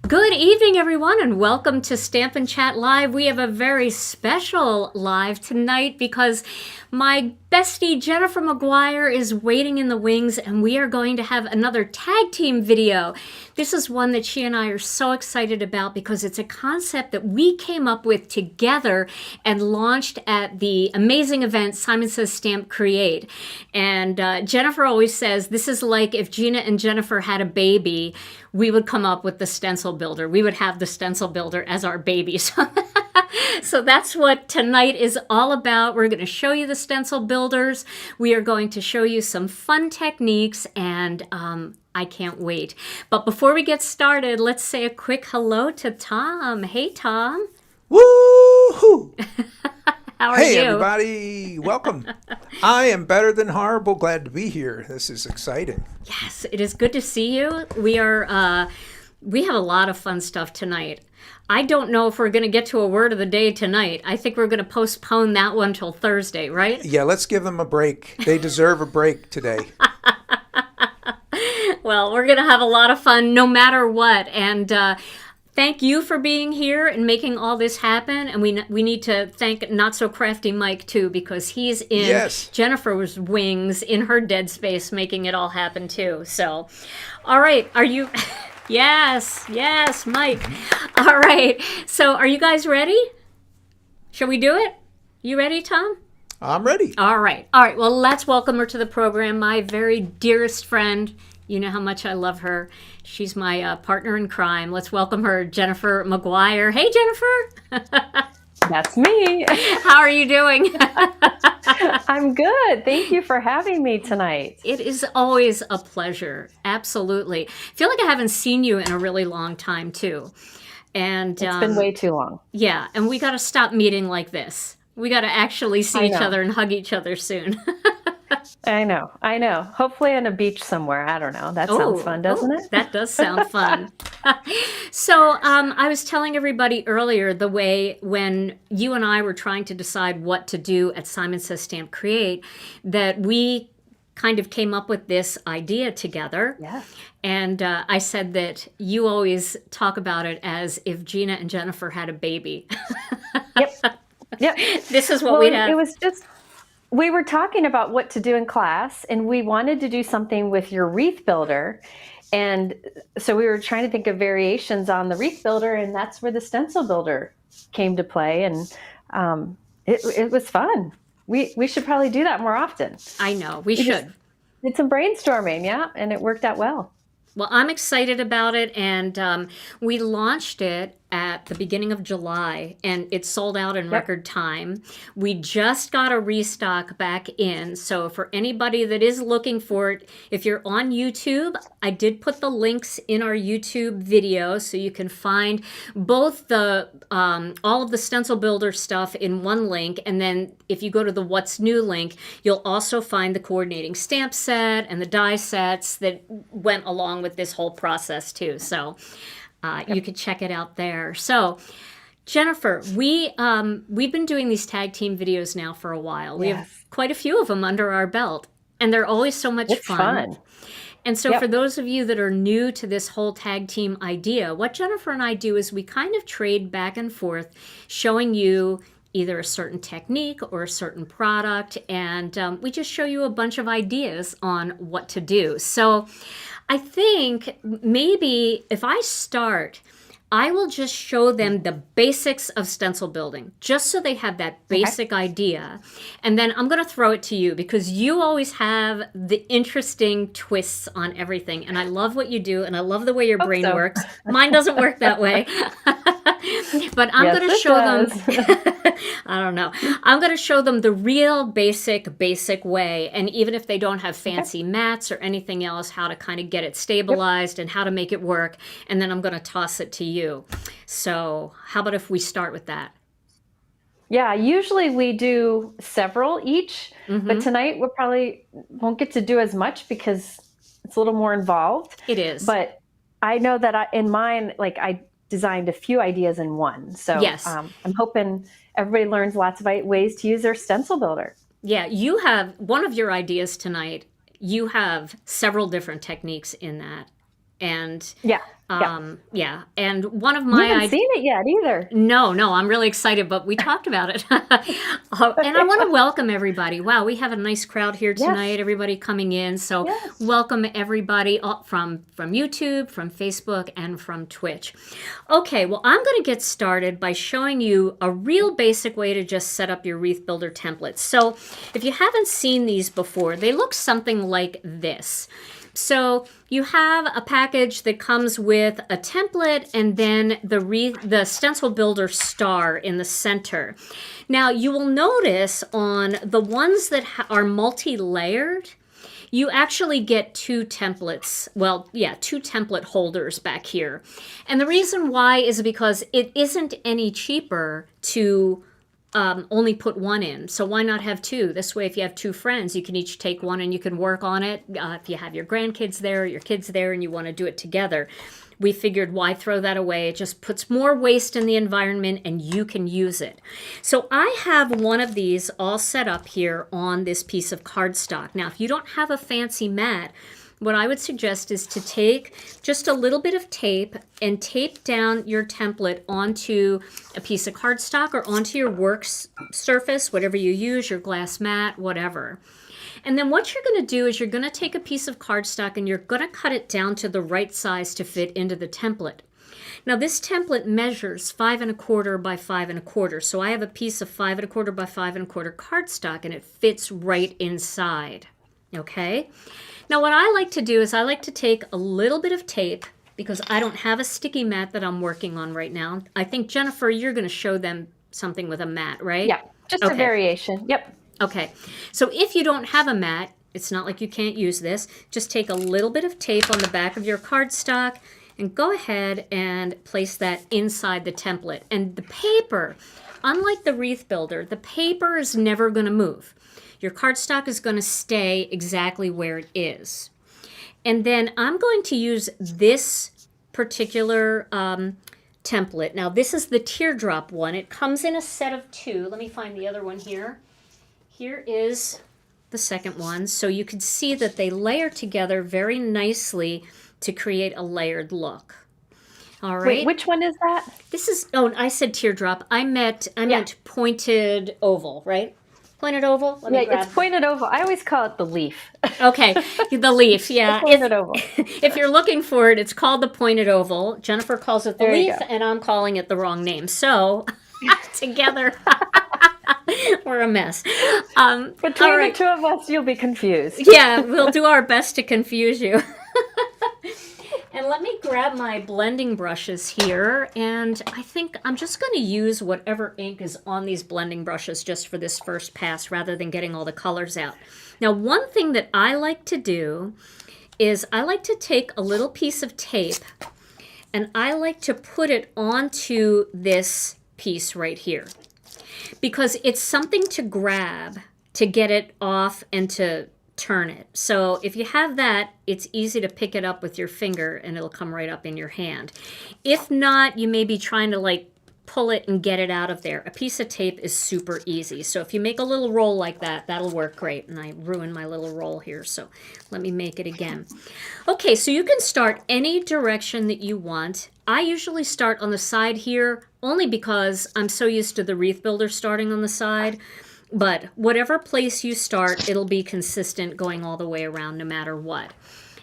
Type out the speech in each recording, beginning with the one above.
Good evening, everyone, and welcome to Stamp and Chat Live. We have a very special live tonight because my bestie Jennifer McGuire is waiting in the wings, and we are going to have another tag team video. This is one that she and I are so excited about because it's a concept that we came up with together and launched at the amazing event Simon Says Stamp Create. And Jennifer always says this is like if Gina and Jennifer had a baby, we would come up with the Stencil Builder. We would have the Stencil Builder as our baby. So that's what tonight is all about. We're going to show you the Stencil Builders. We are going to show you some fun techniques, and I can't wait. But before we get started, let's say a quick hello to Tom. Hey, Tom. Woo-hoo! How are you? Hey, everybody. Welcome. I am better than horrible. Glad to be here. This is exciting. Yes, it is good to see you. We have a lot of fun stuff tonight. I don't know if we're going to get to a word of the day tonight. I think we're going to postpone that one till Thursday, right? Yeah, let's give them a break. They deserve a break today. Well, we're going to have a lot of fun no matter what. And thank you for being here and making all this happen. And we need to thank Not So Crafty Mike, too, because he's in Jennifer's wings in her dead space making it all happen, too. So, all right. Are you... Yes, Mike. All right. So are you guys ready? Shall we do it? You ready, Tom? I'm ready. All right. Well, let's welcome her to the program. My very dearest friend. You know how much I love her. She's my partner in crime. Let's welcome her, Jennifer McGuire. Hey, Jennifer. That's me. How are you doing? I'm good. Thank you for having me tonight. It is always a pleasure. Absolutely. I feel like I haven't seen you in a really long time, too. And it's been way too long. Yeah, and we got to stop meeting like this. We got to actually see each other and hug each other soon. I know. Hopefully on a beach somewhere. I don't know. That sounds fun, doesn't it? That does sound fun. So I was telling everybody earlier the way when you and I were trying to decide what to do at Simon Says Stamp Create, that we kind of came up with this idea together. Yeah. And I said that you always talk about it as if Gina and Jennifer had a baby. Yep. This is what we'd have. we were talking about what to do in class, and we wanted to do something with your wreath builder. And so we were trying to think of variations on the wreath builder, and that's where the stencil builder came to play. And it was fun. We should probably do that more often. I know, we should. Did some brainstorming, yeah, and it worked out well. Well, I'm excited about it, and we launched it at the beginning of July, and it sold out in record time. We just got a restock back in, so for anybody that is looking for it, if you're on YouTube, I did put the links in our YouTube video, so you can find both the all of the Stencil Builder stuff in one link, and then if you go to the What's New link, you'll also find the coordinating stamp set and the die sets that went along with this whole process too. So you can check it out there. So Jennifer, we've been doing these tag team videos now for a while. We have quite a few of them under our belt, and they're always so much fun. And so for those of you that are new to this whole tag team idea, what Jennifer and I do is we kind of trade back and forth, showing you either a certain technique or a certain product, and we just show you a bunch of ideas on what to do. So I think maybe if I start, I will just show them the basics of stencil building, just so they have that basic idea. And then I'm going to throw it to you because you always have the interesting twists on everything. And I love what you do, and I love the way your brain works. Mine doesn't work that way. But I'm going to show them, I don't know, I'm going to show them the real basic way. And even if they don't have fancy mats or anything else, how to kind of get it stabilized and how to make it work. And then I'm going to toss it to you. So how about if we start with that? Yeah, usually we do several each, but tonight we probably won't get to do as much because it's a little more involved. It is. But I know that in mine, like I designed a few ideas in one. So I'm hoping everybody learns lots of ways to use their stencil builder. Yeah, you have one of your ideas tonight. You have several different techniques in that. And and one of my You haven't seen it yet either. No, I'm really excited, but we talked about it. And I want to welcome everybody. Wow, we have a nice crowd here tonight, everybody coming in. So welcome everybody from YouTube, from Facebook, and from Twitch. Okay, well, I'm going to get started by showing you a real basic way to just set up your Wreath Builder templates. So if you haven't seen these before, they look something like this. So you have a package that comes with a template and then the Stencil Builder star in the center. Now you will notice on the ones that are multi-layered, you actually get two templates. Well, two template holders back here. And the reason why is because it isn't any cheaper to only put one in. So why not have two? This way, if you have two friends, you can each take one and you can work on it. If you have your grandkids there, your kids there, and you want to do it together, we figured why throw that away? It just puts more waste in the environment and you can use it. So I have one of these all set up here on this piece of cardstock. Now, if you don't have a fancy mat, what I would suggest is to take just a little bit of tape and tape down your template onto a piece of cardstock or onto your work surface, whatever you use, your glass mat, whatever. And then what you're going to do is you're going to take a piece of cardstock and you're going to cut it down to the right size to fit into the template. Now this template measures 5 1/4 by 5 1/4. So I have a piece of 5 1/4 by 5 1/4 cardstock and it fits right inside. Okay? Now what I like to do is I like to take a little bit of tape because I don't have a sticky mat that I'm working on right now. I think, Jennifer, you're going to show them something with a mat, right? Yeah, just a variation. Yep. Okay. So if you don't have a mat, it's not like you can't use this. Just take a little bit of tape on the back of your cardstock and go ahead and place that inside the template. And the paper, unlike the Wreath Builder, the paper is never going to move. Your cardstock is going to stay exactly where it is. And then I'm going to use this particular template. Now, this is the teardrop one. It comes in a set of 2. Let me find the other one here. Here is the second one. So you can see that they layer together very nicely to create a layered look. All right. Wait, which one is that? This is, I said teardrop. I meant pointed oval, right? Pointed oval? Let me Yeah, grab it's pointed oval. I always call it the leaf. Okay, the leaf, yeah. Pointed oval. If you're looking for it, it's called the pointed oval. Jennifer calls it the There you leaf, go. and I'm calling it the wrong name. So, together, we're a mess. Between all right. the two of us, you'll be confused. Yeah, we'll do our best to confuse you. And let me grab my blending brushes here, and I think I'm just going to use whatever ink is on these blending brushes just for this first pass rather than getting all the colors out. Now, one thing that I like to do is I like to take a little piece of tape and I like to put it onto this piece right here because it's something to grab to get it off and to turn it. So if you have that, it's easy to pick it up with your finger and it'll come right up in your hand. If not, you may be trying to like pull it and get it out of there. A piece of tape is super easy. So if you make a little roll like that, that'll work great. And I ruined my little roll here, so let me make it again. Okay, so you can start any direction that you want. I usually start on the side here only because I'm so used to the wreath builder starting on the side. But whatever place you start, it'll be consistent going all the way around no matter what.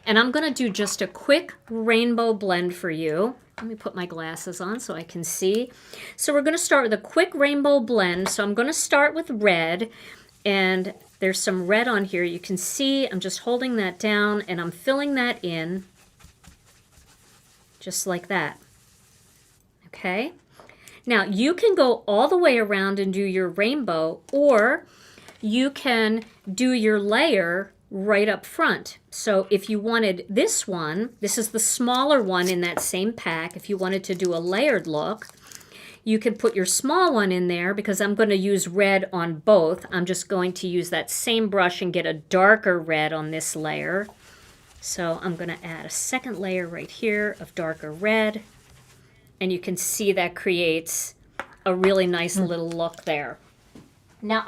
And I'm going to do just a quick rainbow blend for you. Let me put my glasses on so I can see. So we're going to start with a quick rainbow blend. So I'm going to start with red. And there's some red on here. You can see I'm just holding that down and I'm filling that in just like that. Okay. Now, you can go all the way around and do your rainbow, or you can do your layer right up front. So if you wanted this one, this is the smaller one in that same pack. If you wanted to do a layered look, you could put your small one in there because I'm going to use red on both. I'm just going to use that same brush and get a darker red on this layer. So I'm going to add a second layer right here of darker red. And you can see that creates a really nice little look there. Now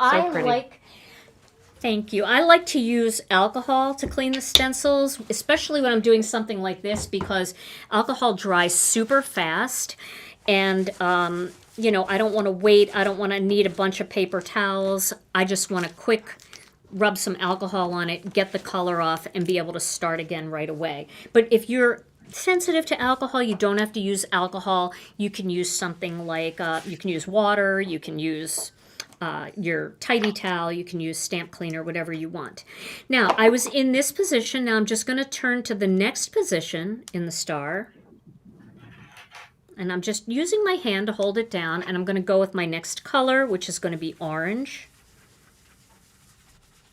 thank you. I like to use alcohol to clean the stencils, especially when I'm doing something like this because alcohol dries super fast. And, you know, I don't want to wait. I don't want to need a bunch of paper towels. I just want to quick rub some alcohol on it, get the color off, and be able to start again right away. But if you're sensitive to alcohol, you don't have to use alcohol. You can use something like, you can use water, you can use your tidy towel, you can use stamp cleaner, whatever you want. Now, I was in this position. Now I'm just going to turn to the next position in the star. And I'm just using my hand to hold it down, and I'm going to go with my next color, which is going to be orange.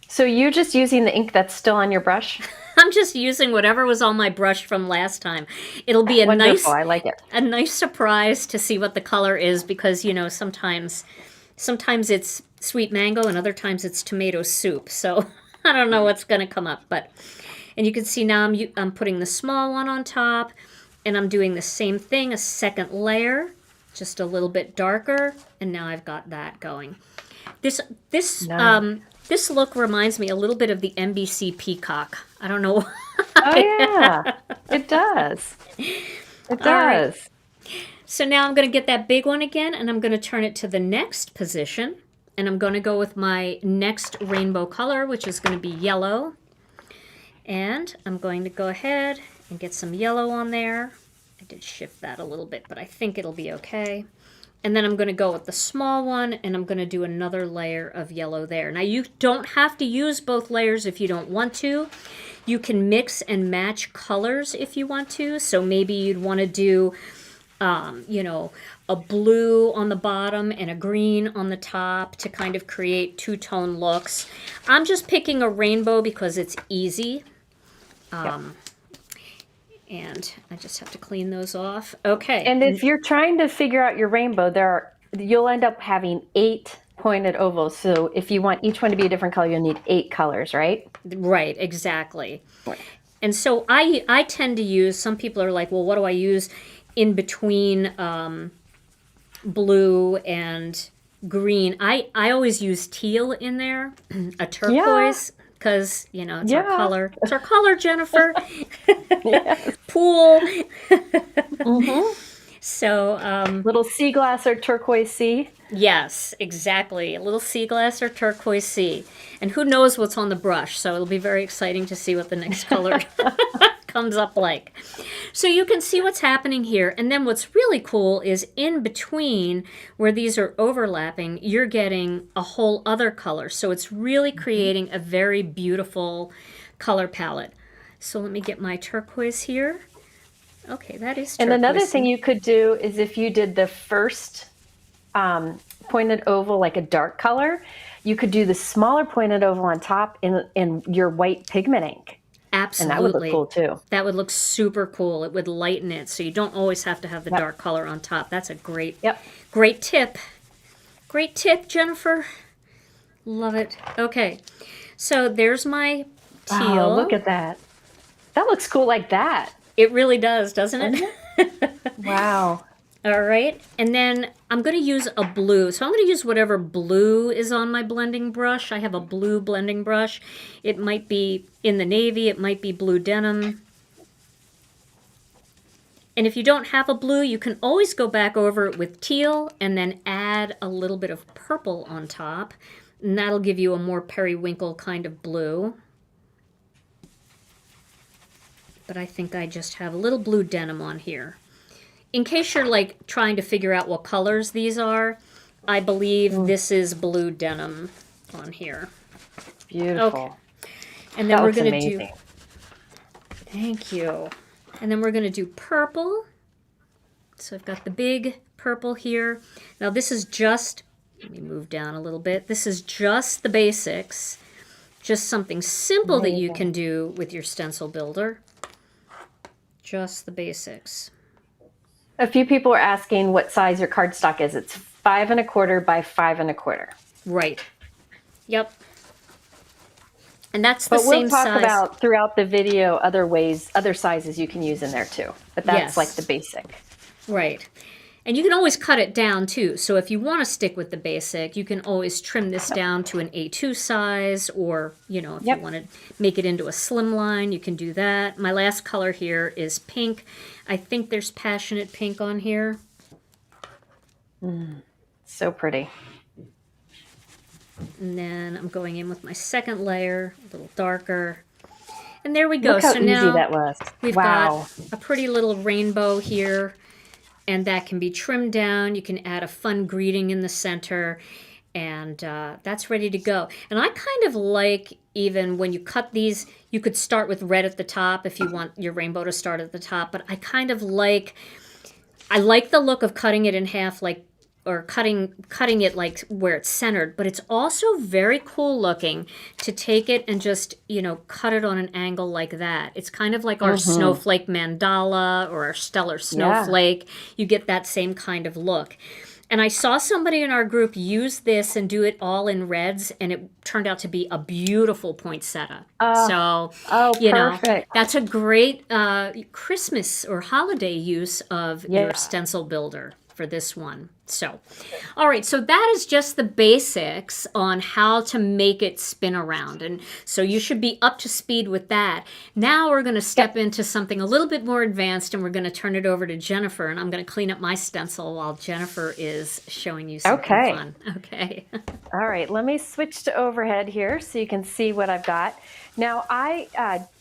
So you're just using the ink that's still on your brush? I'm just using whatever was on my brush from last time. It'll be a Wonderful. I like it. a nice surprise to see what the color is because, you know, sometimes it's sweet mango and other times it's tomato soup. So I don't know what's going to come up, and you can see now I'm putting the small one on top and I'm doing the same thing, a second layer, just a little bit darker, and now I've got that going. This look reminds me a little bit of the NBC Peacock. I don't know. Oh, yeah. It does. It does. Right. So now I'm going to get that big one again, and I'm going to turn it to the next position. And I'm going to go with my next rainbow color, which is going to be yellow. And I'm going to go ahead and get some yellow on there. I did shift that a little bit, but I think it'll be okay. And then I'm going to go with the small one, and I'm going to do another layer of yellow there. Now, you don't have to use both layers if you don't want to. You can mix and match colors if you want to. So maybe you'd want to do, you know, a blue on the bottom and a green on the top to kind of create two-tone looks. I'm just picking a rainbow because it's easy. And I just have to clean those off. Okay. And if you're trying to figure out your rainbow, you'll end up having 8 pointed ovals. So if you want each one to be a different color, you'll need 8 colors, right? Right, exactly. Right. And so I tend to use, some people are like, well, what do I use in between blue and green? I always use teal in there, a turquoise. Because, you know, it's our color. It's our color, Jennifer. Pool. Mm-hmm. So, little sea glass or turquoise sea. Yes, exactly. A little sea glass or turquoise sea. And who knows what's on the brush, so it'll be very exciting to see what the next color comes up like. So you can see what's happening here. And then what's really cool is in between where these are overlapping, you're getting a whole other color. So it's really creating a very beautiful color palette. So let me get my turquoise here. Okay, that is turquoise. And another thing you could do is if you did the first pointed oval like a dark color, you could do the smaller pointed oval on top in your white pigment ink. Absolutely. And that would look cool too. That would look super cool. It would lighten it, so you don't always have to have the dark color on top. That's a great tip. Great tip, Jennifer. Love it. Okay, so there's my teal. Wow, look at that. That looks cool like that. It really does, doesn't it? Wow. All right, and then I'm going to use a blue. So I'm going to use whatever blue is on my blending brush. I have a blue blending brush. It might be in the navy. It might be blue denim. And if you don't have a blue, you can always go back over it with teal and then add a little bit of purple on top. And that'll give you a more periwinkle kind of blue. But I think I just have a little blue denim on here. In case you're like trying to figure out what colors these are, I believe this is blue denim on here. Beautiful. Okay. And then we're going to do... amazing. Thank you. And then we're going to do purple. So I've got the big purple here. Now this is just... Let me move down a little bit. This is just the basics. Just something simple that you can do with your stencil builder. Just the basics. A few people are asking what size your cardstock is. It's 5 1/4 by 5 1/4. Right. Yep. And that's the But same we'll talk size. about throughout the video other sizes you can use in there too. But that's Yes. like the basic. Right. And you can always cut it down too. So if you want to stick with the basic, you can always trim this down to an A2 size, or, you know, if you want to make it into a slim line, you can do that. My last color here is pink. I think there's passionate pink on here. So pretty. And then I'm going in with my second layer, a little darker. And there we go. Look how so easy now that was. we've Wow. got a pretty little rainbow here. And that can be trimmed down. You can add a fun greeting in the center. And that's ready to go. And I kind of like, even when you cut these, you could start with red at the top if you want your rainbow to start at the top. But I kind of like, I like the look of cutting it in half, like, or cutting it like where it's centered. But it's also very cool looking to take it and just, you know, cut it on an angle like that. It's kind of like our snowflake mandala or our stellar snowflake. You get that same kind of look. And I saw somebody in our group use this and do it all in reds, and it turned out to be a beautiful poinsettia. So, you perfect. know, that's a great Christmas or holiday use of your stencil builder for this one. So, all right, so that is just the basics on how to make it spin around. And so you should be up to speed with that. Now we're going to step into something a little bit more advanced, and we're going to turn it over to Jennifer, and I'm going to clean up my stencil while Jennifer is showing you something fun. Okay. All right, let me switch to overhead here so you can see what I've got. Now,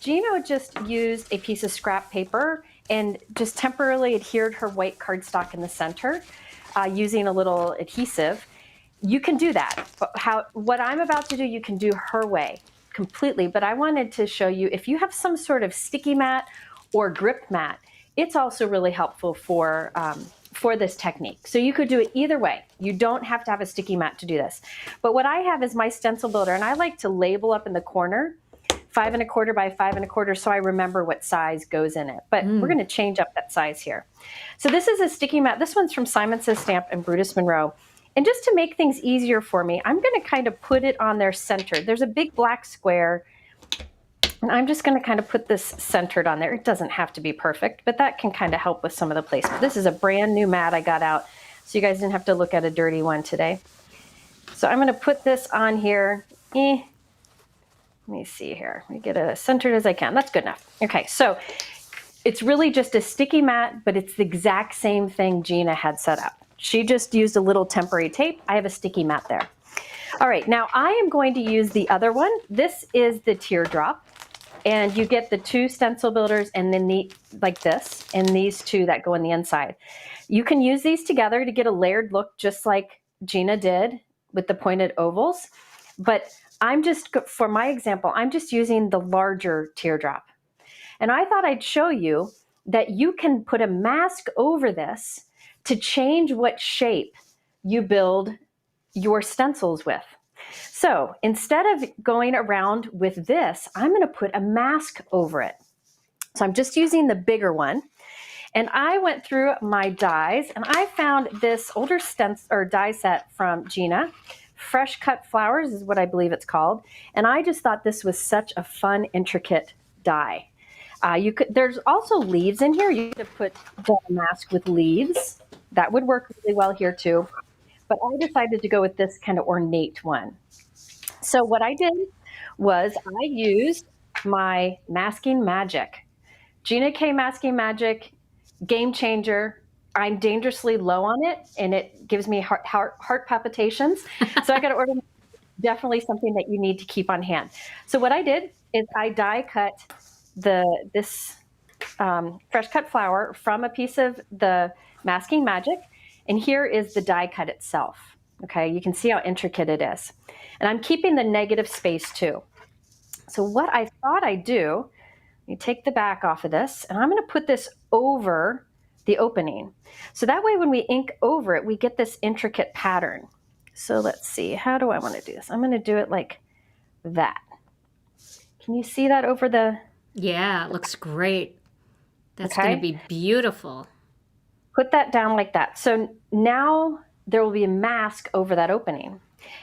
Gina just used a piece of scrap paper and just temporarily adhered her white cardstock in the center using a little adhesive. You can do that. What I'm about to do, you can do her way completely. But I wanted to show you, if you have some sort of sticky mat or grip mat, it's also really helpful for this technique. So you could do it either way. You don't have to have a sticky mat to do this. But what I have is my stencil builder, and I like to label up in the corner 5 1/4 by 5 1/4, so I remember what size goes in it. But we're going to change up that size here. So this is a sticky mat. This one's from Simon Says Stamp and Brutus Monroe. And just to make things easier for me, I'm going to kind of put it on there centered. There's a big black square, and I'm just going to kind of put this centered on there. It doesn't have to be perfect, but that can kind of help with some of the placement. This is a brand new mat I got out, so you guys didn't have to look at a dirty one today. So I'm going to put this on here. Let me see here. Let me get it as centered as I can. That's good enough. Okay, so it's really just a sticky mat, but it's the exact same thing Gina had set up. She just used a little temporary tape. I have a sticky mat there. All right, now I am going to use the other one. This is the teardrop. And you get the 2 stencil builders and then like this, and these 2 that go in the inside. You can use these together to get a layered look just like Gina did with the pointed ovals. But for my example, I'm just using the larger teardrop. And I thought I'd show you that you can put a mask over this to change what shape you build your stencils with. So instead of going around with this, I'm going to put a mask over it. So I'm just using the bigger one. And I went through my dies and I found this older stencil or die set from Gina. Fresh Cut Flowers is what I believe it's called. And I just thought this was such a fun, intricate die. There's also leaves in here. You could put the mask with leaves. That would work really well here too. But I decided to go with this kind of ornate one. So what I did was I used my Masking Magic. Gina K Masking Magic, game changer. I'm dangerously low on it, and it gives me heart palpitations. So I got to order, definitely something that you need to keep on hand. So what I did is I die cut this Fresh Cut Flower from a piece of the Masking Magic. And here is the die cut itself. Okay, you can see how intricate it is. And I'm keeping the negative space too. So what I thought I'd do, you take the back off of this, and I'm going to put this over the opening. So that way when we ink over it, we get this intricate pattern. So let's see, how do I want to do this? I'm going to do it like that. Can you see that over the... Yeah, it looks great. That's Okay. going to be beautiful. Put that down like that. So now there will be a mask over that opening.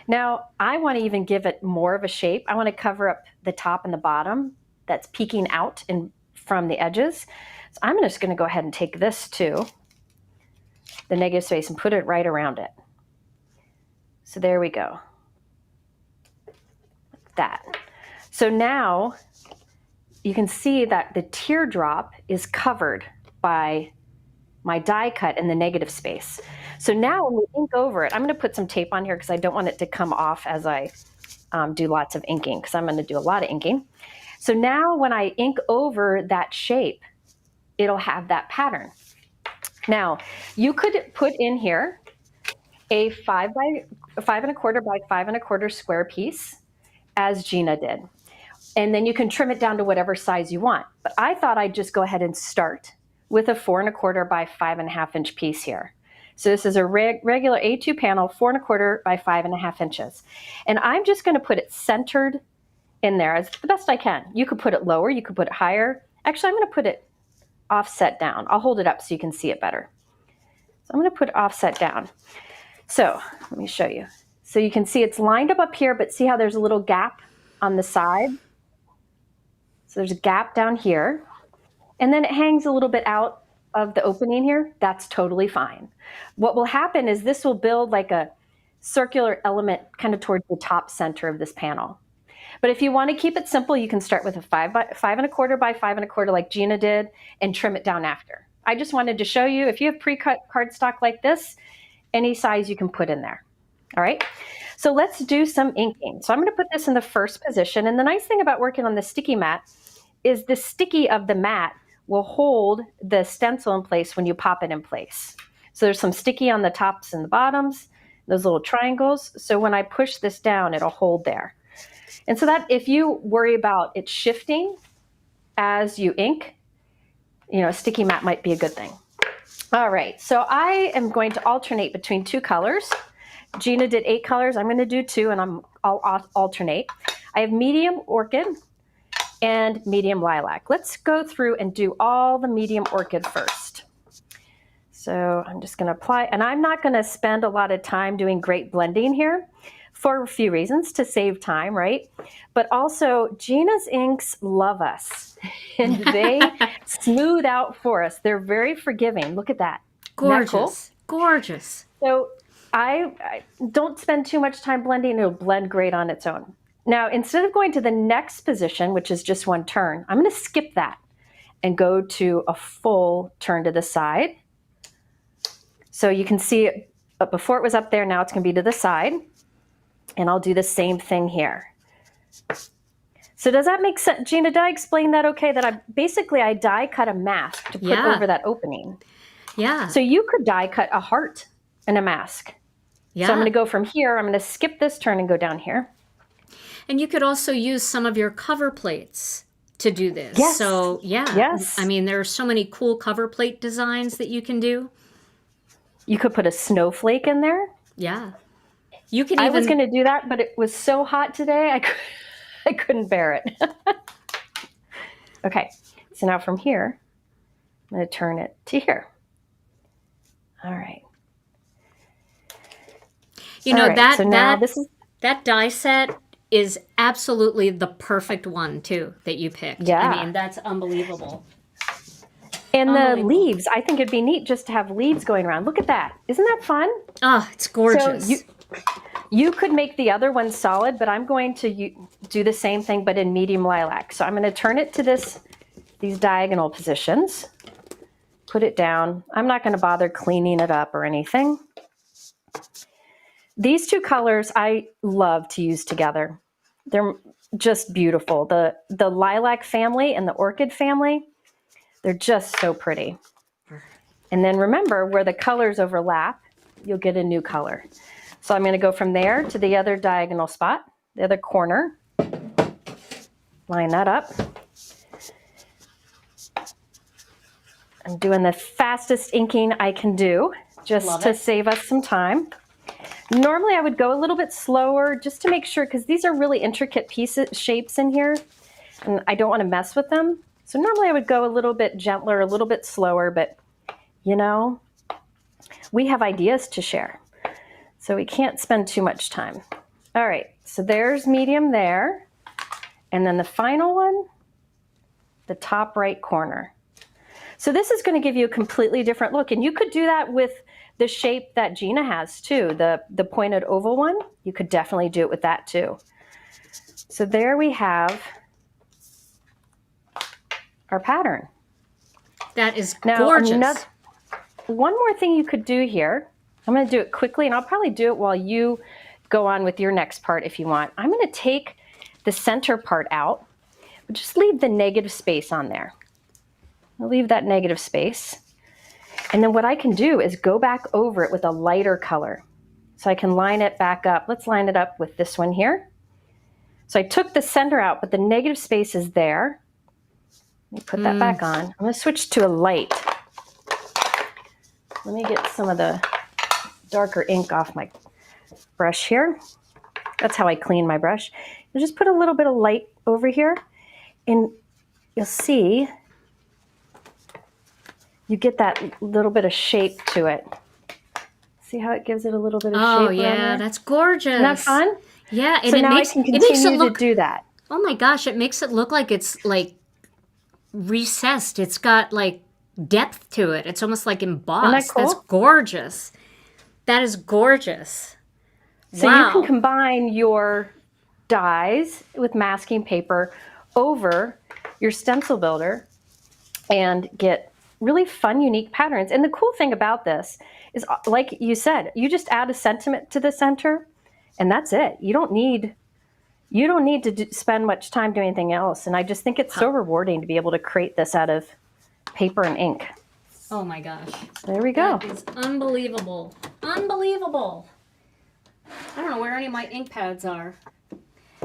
Now I want to even give it more of a shape. I want to cover up the top and the bottom that's peeking out from the edges. So I'm just going to go ahead and take this too, the negative space, and put it right around it. So there we go. Like that. So now you can see that the teardrop is covered by my die cut in the negative space. So now when we ink over it, I'm going to put some tape on here because I don't want it to come off as I do lots of inking, because I'm going to do a lot of inking. So now when I ink over that shape, it'll have that pattern. Now you could put in here a 5 by 5 1/4 by 5 1/4 square piece, as Gina did. And then you can trim it down to whatever size you want. But I thought I'd just go ahead and start with a 4 1/4 by 5 1/2 inch piece here. So this is a regular A2 panel, 4 1/4 by 5 1/2 inches. And I'm just going to put it centered in there as the best I can. You could put it lower, you could put it higher. Actually, I'm going to put it offset down. I'll hold it up so you can see it better. So I'm going to put it offset down. So let me show you. So you can see it's lined up here, but see how there's a little gap on the side? So there's a gap down here. And then it hangs a little bit out of the opening here. That's totally fine. What will happen is this will build like a circular element kind of towards the top center of this panel. But if you want to keep it simple, you can start with a 5 1/4 by 5 1/4 like Gina did and trim it down after. I just wanted to show you, if you have pre-cut cardstock like this, any size you can put in there. All right, so let's do some inking. So I'm going to put this in the first position. And the nice thing about working on the sticky mat is the sticky of the mat will hold the stencil in place when you pop it in place. So there's some sticky on the tops and the bottoms, those little triangles. So when I push this down, it'll hold there. And so that if you worry about it shifting as you ink, you know, a sticky mat might be a good thing. All right, so I am going to alternate between 2 colors. Gina did 8 colors. I'm going to do 2, and I'll alternate. I have medium orchid and medium lilac. Let's go through and do all the medium orchid first. So I'm just going to apply, and I'm not going to spend a lot of time doing great blending here for a few reasons, to save time, right? But also Gina's inks love us and they smooth out for us. They're very forgiving. Look at that. Gorgeous. Isn't that cool? Gorgeous. So I don't spend too much time blending. It'll blend great on its own. Now, instead of going to the next position, which is just 1 turn, I'm going to skip that and go to a full turn to the side. So you can see But before it was up there, now it's going to be to the side. And I'll do the same thing here. So does that make sense? Gina, did I explain that okay? That I die cut a mask to put over that opening. Yeah. So you could die cut a heart and a mask. Yeah. So I'm going to go from here. I'm going to skip this turn and go down here. And you could also use some of your cover plates to do this. Yes. So yeah. Yes. I mean, there are so many cool cover plate designs that you can do. You could put a snowflake in there. Yeah. You can I was going to do that, but it was so hot today, I couldn't bear it. Okay, so now from here, I'm going to turn it to here. All right. You know, All right, so now this is that die set is absolutely the perfect one too that you picked. Yeah. I mean, that's unbelievable. And the leaves, I think it'd be neat just to have leaves going around. Look at that. Isn't that fun? Oh, it's gorgeous. So you could make the other one solid, but I'm going to do the same thing, but in medium lilac. So I'm going to turn it to these diagonal positions, put it down. I'm not going to bother cleaning it up or anything. These two colors I love to use together. They're just beautiful. The lilac family and the orchid family, they're just so pretty. And then remember, where the colors overlap, you'll get a new color. So I'm going to go from there to the other diagonal spot, the other corner. Line that up. I'm doing the fastest inking I can do just to save us some time. Normally I would go a little bit slower just to make sure, because these are really intricate shapes in here, and I don't want to mess with them. So normally I would go a little bit gentler, a little bit slower, but you know, we have ideas to share, so we can't spend too much time. All right, so there's medium there. And then the final one, the top right corner. So this is going to give you a completely different look. And you could do that with the shape that Gina has too, the pointed oval one. You could definitely do it with that too. So there we have our pattern. That is gorgeous. Now, one more thing you could do here. I'm going to do it quickly, and I'll probably do it while you go on with your next part if you want. I'm going to take the center part out, but just leave the negative space on there. I'll leave that negative space. And then what I can do is go back over it with a lighter color. So I can line it back up. Let's line it up with this one here. So I took the center out, but the negative space is there. Let me put that back on. I'm going to switch to a light. Let me get some of the darker ink off my brush here. That's how I clean my brush. I'll just put a little bit of light over here, and you'll see you get that little bit of shape to it. See how it gives it a little bit of shape? Oh yeah, that's gorgeous. Isn't that fun? Yeah, and so it now makes, I can it makes it continue look, to do that. Oh my gosh, it makes it look like it's like recessed. It's got like depth to it. It's almost like embossed. Isn't that cool? That's gorgeous. That is gorgeous. So wow. You can combine your dies with masking paper over your stencil builder and get really fun, unique patterns. And the cool thing about this is, like you said, you just add a sentiment to the center, and that's it. You don't need to spend much time doing anything else. And I just think it's so rewarding to be able to create this out of paper and ink. Oh my gosh. There we go. That is unbelievable. Unbelievable. I don't know where any of my ink pads are.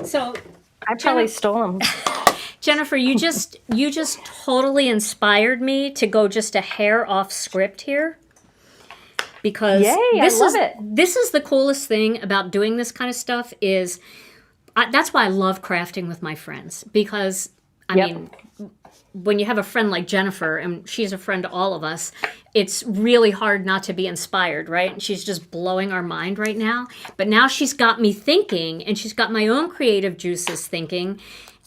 So I probably stole them. Jennifer, you just totally inspired me to go just a hair off script here. Because this is the coolest thing about doing this kind of stuff is that's why I love crafting with my friends, because I mean, when you have a friend like Jennifer, and she's a friend to all of us, it's really hard not to be inspired, right? And she's just blowing our mind right now. But now she's got me thinking, and she's got my own creative juices thinking.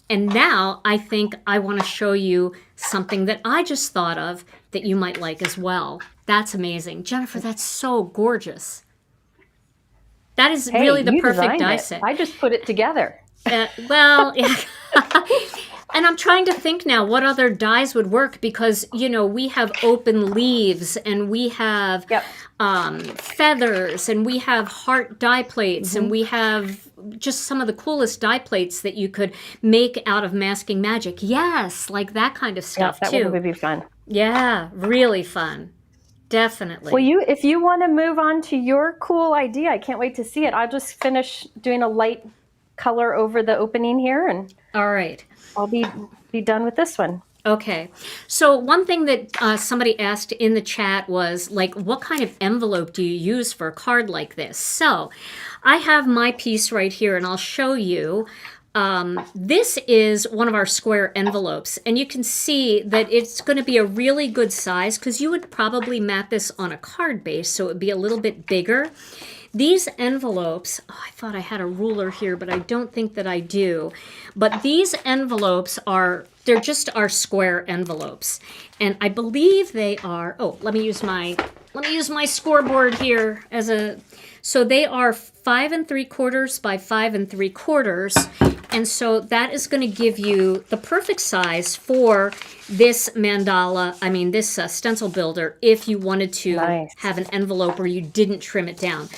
And now I think I want to show you something that I just thought of that you might like as well. That's amazing. Jennifer, that's so gorgeous. That is really the perfect die set. I just put it together. Well, And I'm trying to think now what other dies would work because, you know, we have open leaves and we have feathers and we have heart die plates and we have just some of the coolest die plates that you could make out of masking magic. Yes, like that kind of stuff that too. would be fun. Yeah, really fun. Definitely. Well, if you want to move on to your cool idea, I can't wait to see it. I'll just finish doing a light color over the opening here, and all right, I'll be done with this one. Okay. So one thing that somebody asked in the chat was like, what kind of envelope do you use for a card like this? So I have my piece right here and I'll show you. This is one of our square envelopes and you can see that it's going to be a really good size because you would probably mat this on a card base, so it would be a little bit bigger. These envelopes, I thought I had a ruler here, but I don't think that I do. But these envelopes they're just our square envelopes. And I believe they are, let me use my scoreboard here so they are 5 3/4 by 5 3/4. And so that is going to give you the perfect size for this this stencil builder if you wanted to have an envelope where you didn't trim it down.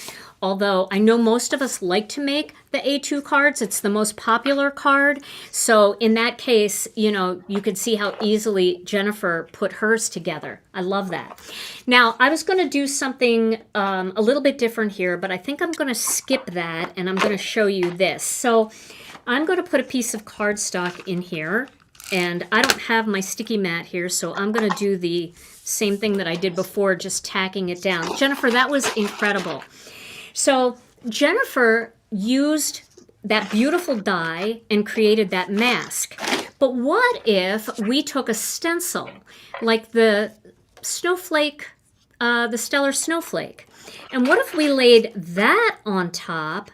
Although I know most of us like to make the A2 cards. It's the most popular card. So in that case, you know, you could see how easily Jennifer put hers together. I love that. Now, I was going to do something a little bit different here, but I think I'm going to skip that and I'm going to show you this. So I'm going to put a piece of cardstock in here, and I don't have my sticky mat here, so I'm going to do the same thing that I did before, just tacking it down. Jennifer, that was incredible. So Jennifer used that beautiful die and created that mask. But what if we took a stencil, like the snowflake, the stellar snowflake, and what if we laid that on top?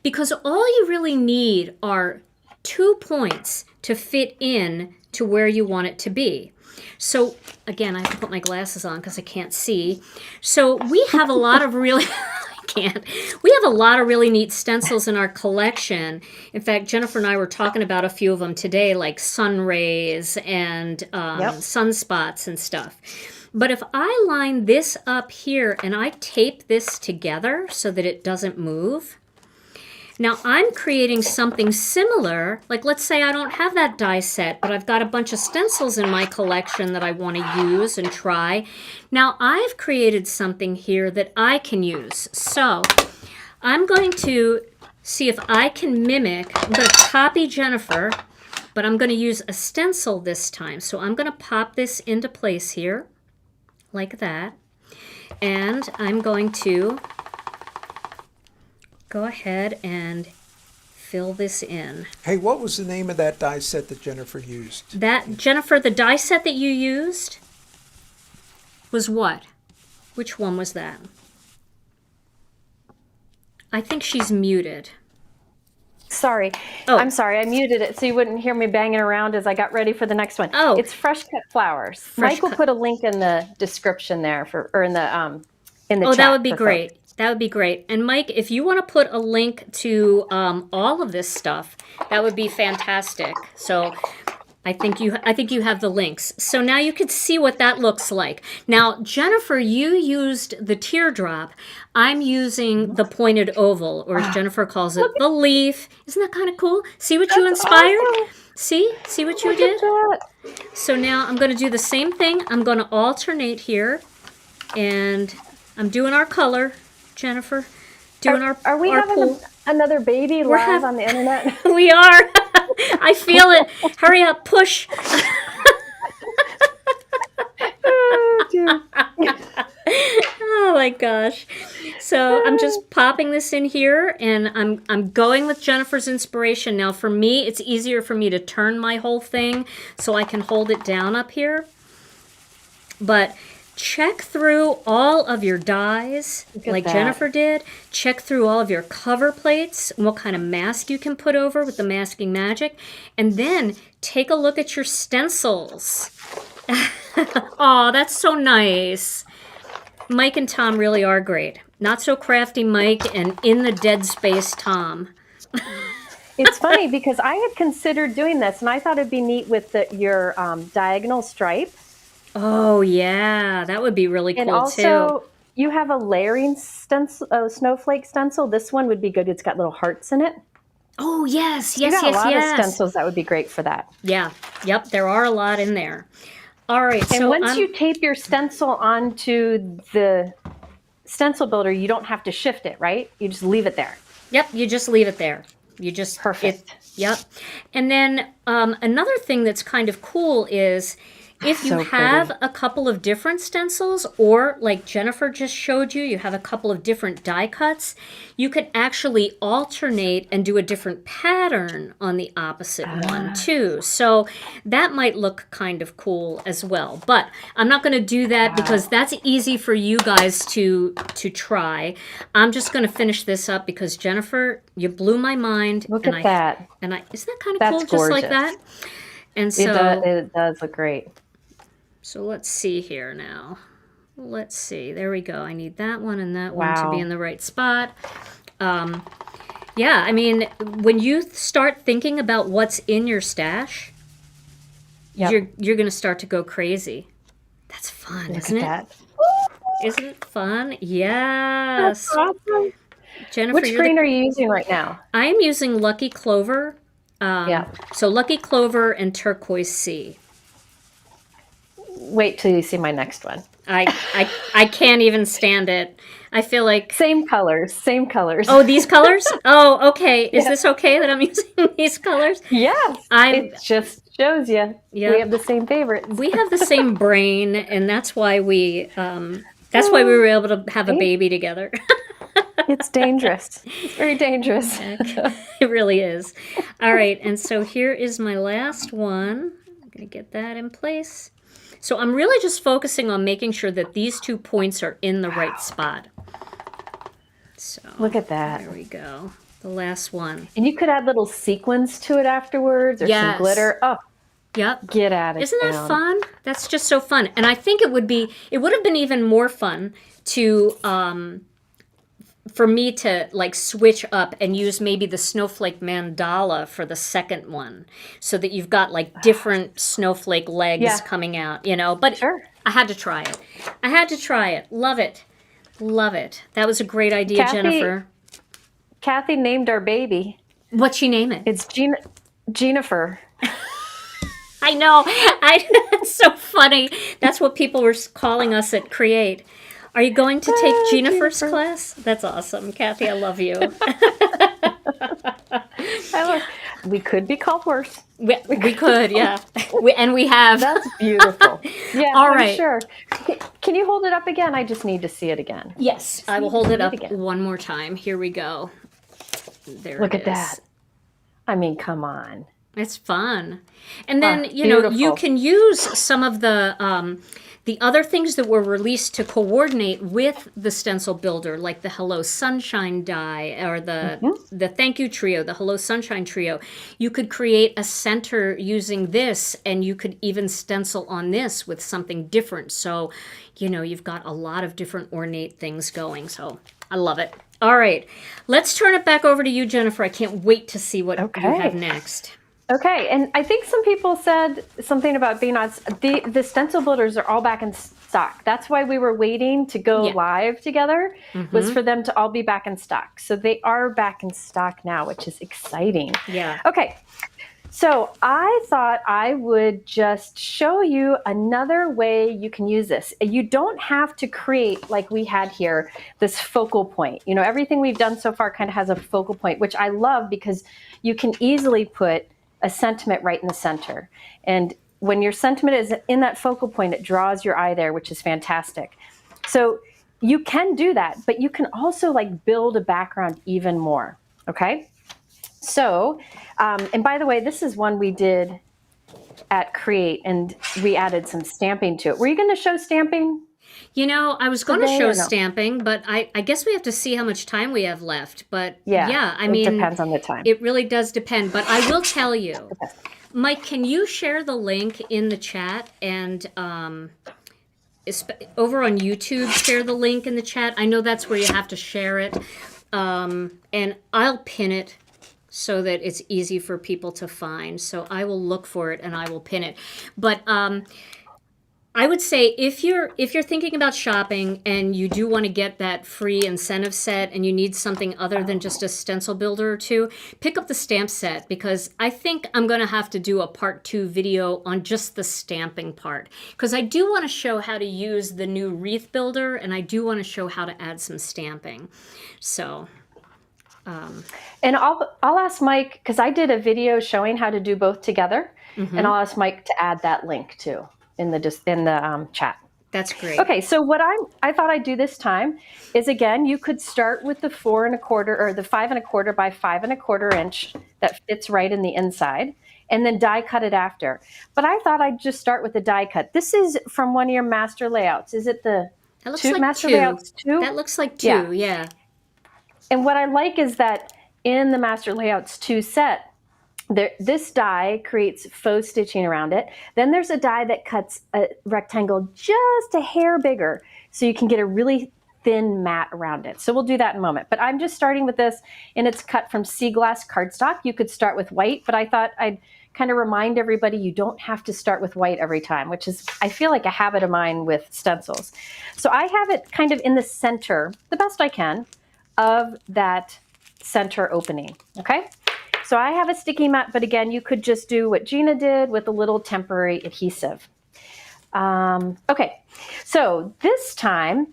Because all you really need are 2 points to fit in to where you want it to be. So again, I have to put my glasses on because I can't see. So we have a lot of really... We have a lot of really neat stencils in our collection. In fact, Jennifer and I were talking about a few of them today, like sun rays and sunspots and stuff. But if I line this up here and I tape this together so that it doesn't move, now I'm creating something similar. Like let's say I don't have that die set, but I've got a bunch of stencils in my collection that I want to use and try. Now I've created something here that I can use. So I'm going to see if I can mimic. I'm going to copy Jennifer, but I'm going to use a stencil this time. So I'm going to pop this into place here like that. And I'm going to go ahead and fill this in. Hey, what was the name of that die set that Jennifer used? Jennifer, the die set that you used was what? Which one was that? I think she's muted. Sorry. Oh. I'm sorry. I muted it so you wouldn't hear me banging around as I got ready for the next one. Oh. It's fresh cut flowers. Mike will put a link in the description there in the chat. Oh, that would be great. Folks. That would be great. And Mike, if you want to put a link to all of this stuff, that would be fantastic. So I think you have the links. So now you can see what that looks like. Now, Jennifer, you used the teardrop. I'm using the pointed oval, or as Jennifer calls it, the leaf. Isn't that kind of cool? See what you inspired? Awesome. See what you did? So now I'm going to do the same thing. I'm going to alternate here, and I'm doing our color. Jennifer, doing are we having pool. Another baby live on the internet? We are. I feel it. Hurry up, push. Oh, dear. Oh my gosh. So I'm just popping this in here, and I'm going with Jennifer's inspiration. Now for me, it's easier for me to turn my whole thing so I can hold it down up here. But check through all of your dies like Jennifer did. Check through all of your cover plates and what kind of mask you can put over with the masking magic. And then take a look at your stencils. Oh, that's so nice. Mike and Tom really are great. Not so crafty Mike and in the dead space Tom. It's funny because I had considered doing this, and I thought it'd be neat with your diagonal stripe. Oh, yeah. That would be really And cool, too. also, you have a layering stencil, snowflake stencil. This one would be good. It's got little hearts in it. Oh, yes, You yes, got a yes, lot of yes. stencils that would be great for that. Yeah, yep, there are a lot in there. All right, And so once you tape your stencil onto the stencil builder, you don't have to shift it, right? You just leave it there. Yep, you just leave it there. You just Perfect. Yep. And then another thing that's kind of cool is if you So have pretty. a couple of different stencils, or like Jennifer just showed you, you have a couple of different die cuts, you could actually alternate and do a different pattern on the opposite one too. So that might look kind of cool as well. But I'm not going to do that because that's easy for you guys to try. I'm just going to finish this up because Jennifer, you blew my mind. Look at that. And isn't that kind of That's cool, just like gorgeous. that? And so It does look great. so let's see here now. Let's see. There we go. I need that one and that one to be in the right spot. Yeah, I mean, when you start thinking about what's in your stash, Yep. you're going to start to go crazy. That's fun, Look isn't it? at that. Isn't it fun? Yes. That's awesome. Jennifer, Which green are you using right now? I am using Lucky Clover. Yeah. So Lucky Clover and Turquoise Sea. Wait till you see my next one. I can't even stand it. I feel like Same colors. Same colors. oh, these colors? Oh, okay. Is this okay that I'm using these colors? Yes. It just shows you. Yeah. We have the same favorites. We have the same brain, and that's why we were able to have a baby together. It's dangerous. It's very dangerous. It really is. All right, and so here is my last one. I'm going to get that in place. So I'm really just focusing on making sure that these 2 points are in the right spot. So Look at that. there we go. The last one. And you could add little sequins to it afterwards or Yes. some glitter. Oh, Yep. get at it. Isn't that fun? That's just so fun. And I think it would have been even more fun to for me to like switch up and use maybe the snowflake mandala for the second one so that you've got like different snowflake legs coming out, but Sure. I had to try it. Love it. That was a great idea, Kathy- Jennifer. Kathy named our baby. What'd she name it? It's Jennifer. I know. It's so funny. That's what people were calling us at Create. Are you going to take Jennifer's class? That's awesome. Kathy, I love you. We could be called worse. We could, yeah. We have. That's beautiful. Yeah, All I'm right. sure. Can you hold it up again? I just need to see it again. Yes, I will hold it up again. one more time. Here we go. There Look it at is. that. I mean, come on. It's fun. And then, you beautiful. can use some of the other things that were released to coordinate with the Stencil Builder, like the Hello Sunshine die or the Thank You Trio, the Hello Sunshine Trio. You could create a center using this, and you could even stencil on this with something different. So, you've got a lot of different ornate things going. So I love it. All right, let's turn it back over to you, Jennifer. I can't wait to see what you have next. Okay, and I think some people said something about being on the stencil builders are all back in stock. That's why we were waiting to go live together, was for them to all be back in stock. So they are back in stock now, which is exciting. Yeah. Okay, so I thought I would just show you another way you can use this. You don't have to create, like we had here, this focal point. Everything we've done so far kind of has a focal point, which I love because you can easily put a sentiment right in the center. And when your sentiment is in that focal point, it draws your eye there, which is fantastic. So you can do that, but you can also build a background even more. Okay. So, and by the way, this is one we did at Create and we added some stamping to it. Were you going to show stamping? I was going to show no? stamping, but I guess we have to see how much time we have left. But it depends on the time. It really does depend. But I will tell you, Mike, can you share the link in the chat and over on YouTube, share the link in the chat? I know that's where you have to share it. And I'll pin it so that it's easy for people to find. So I will look for it and I will pin it. But I would say if you're thinking about shopping and you do want to get that free incentive set and you need something other than just a stencil builder or two, pick up the stamp set, because I think I'm going to have to do a part 2 video on just the stamping part, because I do want to show how to use the new wreath builder and I do want to show how to add some stamping. So and I'll ask Mike, because I did a video showing how to do both together, and I'll ask Mike to add that link too in the chat. That's great. Okay, so what I thought I'd do this time is, again, you could start with the 4 1/4 or the 5 1/4 by 5 1/4 inch that fits right in the inside, and then die cut it after. But I thought I'd just start with the die cut. This is from one of your master layouts. Is it the That looks two, like master 2. layouts 2? That looks like 2, yeah. And what I like is that in the master layouts 2 set, this die creates faux stitching around it. Then there's a die that cuts a rectangle just a hair bigger, so you can get a really thin mat around it. So we'll do that in a moment. But I'm just starting with this, and it's cut from sea glass cardstock. You could start with white, but I thought I'd kind of remind everybody you don't have to start with white every time, which is, I feel like, a habit of mine with stencils. So I have it kind of in the center, the best I can, of that center opening, okay? So I have a sticky mat, but again, you could just do what Gina did with a little temporary adhesive. Okay, so this time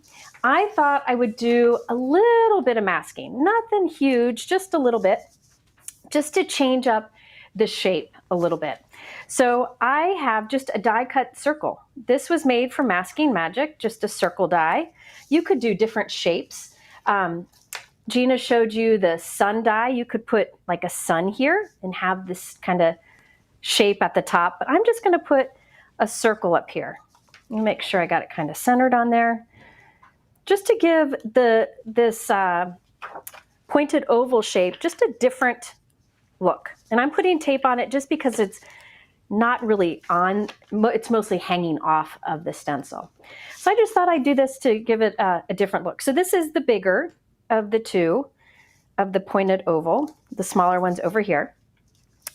I thought I would do a little bit of masking, nothing huge, just a little bit, just to change up the shape a little bit. So I have just a die cut circle. This was made for Masking Magic, just a circle die. You could do different shapes. Gina showed you the sun die. You could put like a sun here and have this kind of shape at the top, but I'm just going to put a circle up here. Let me make sure I got it kind of centered on there, just to give this pointed oval shape just a different look. And I'm putting tape on it just because it's not really on, it's mostly hanging off of the stencil. So I just thought I'd do this to give it a different look. So this is the bigger of the two of the pointed oval, the smaller one's over here.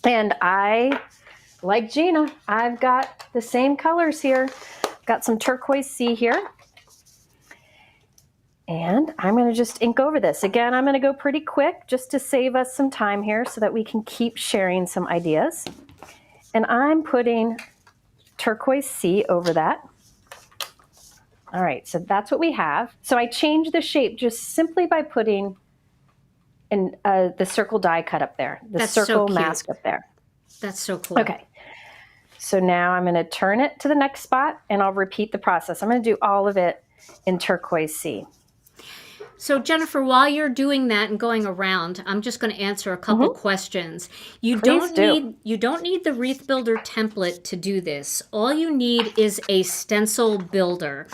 And I, like Gina, I've got the same colors here. Got some turquoise sea here. And I'm going to just ink over this. Again, I'm going to go pretty quick just to save us some time here so that we can keep sharing some ideas. And I'm putting turquoise sea over that. All right, so that's what we have. So I changed the shape just simply by putting the circle die cut up there, the circle mask up there. That's so cool. Okay, so now I'm going to turn it to the next spot, and I'll repeat the process. I'm going to do all of it in turquoise sea. So Jennifer, while you're doing that and going around, I'm just going to answer a couple questions. You don't need the Wreath Builder template to do this. All you need is a Stencil Builder.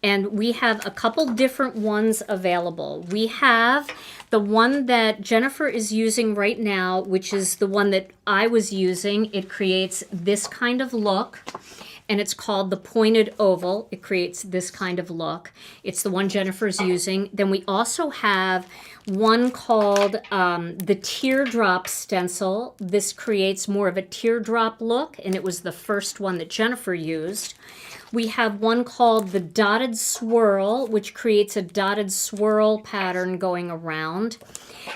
And we have a couple different ones available. We have the one that Jennifer is using right now, which is the one that I was using. It creates this kind of look. And it's called the Pointed Oval. It creates this kind of look. It's the one Jennifer's using. Then we also have one called the Teardrop Stencil. This creates more of a teardrop look, and it was the first one that Jennifer used. We have one called the Dotted Swirl, which creates a dotted swirl pattern going around.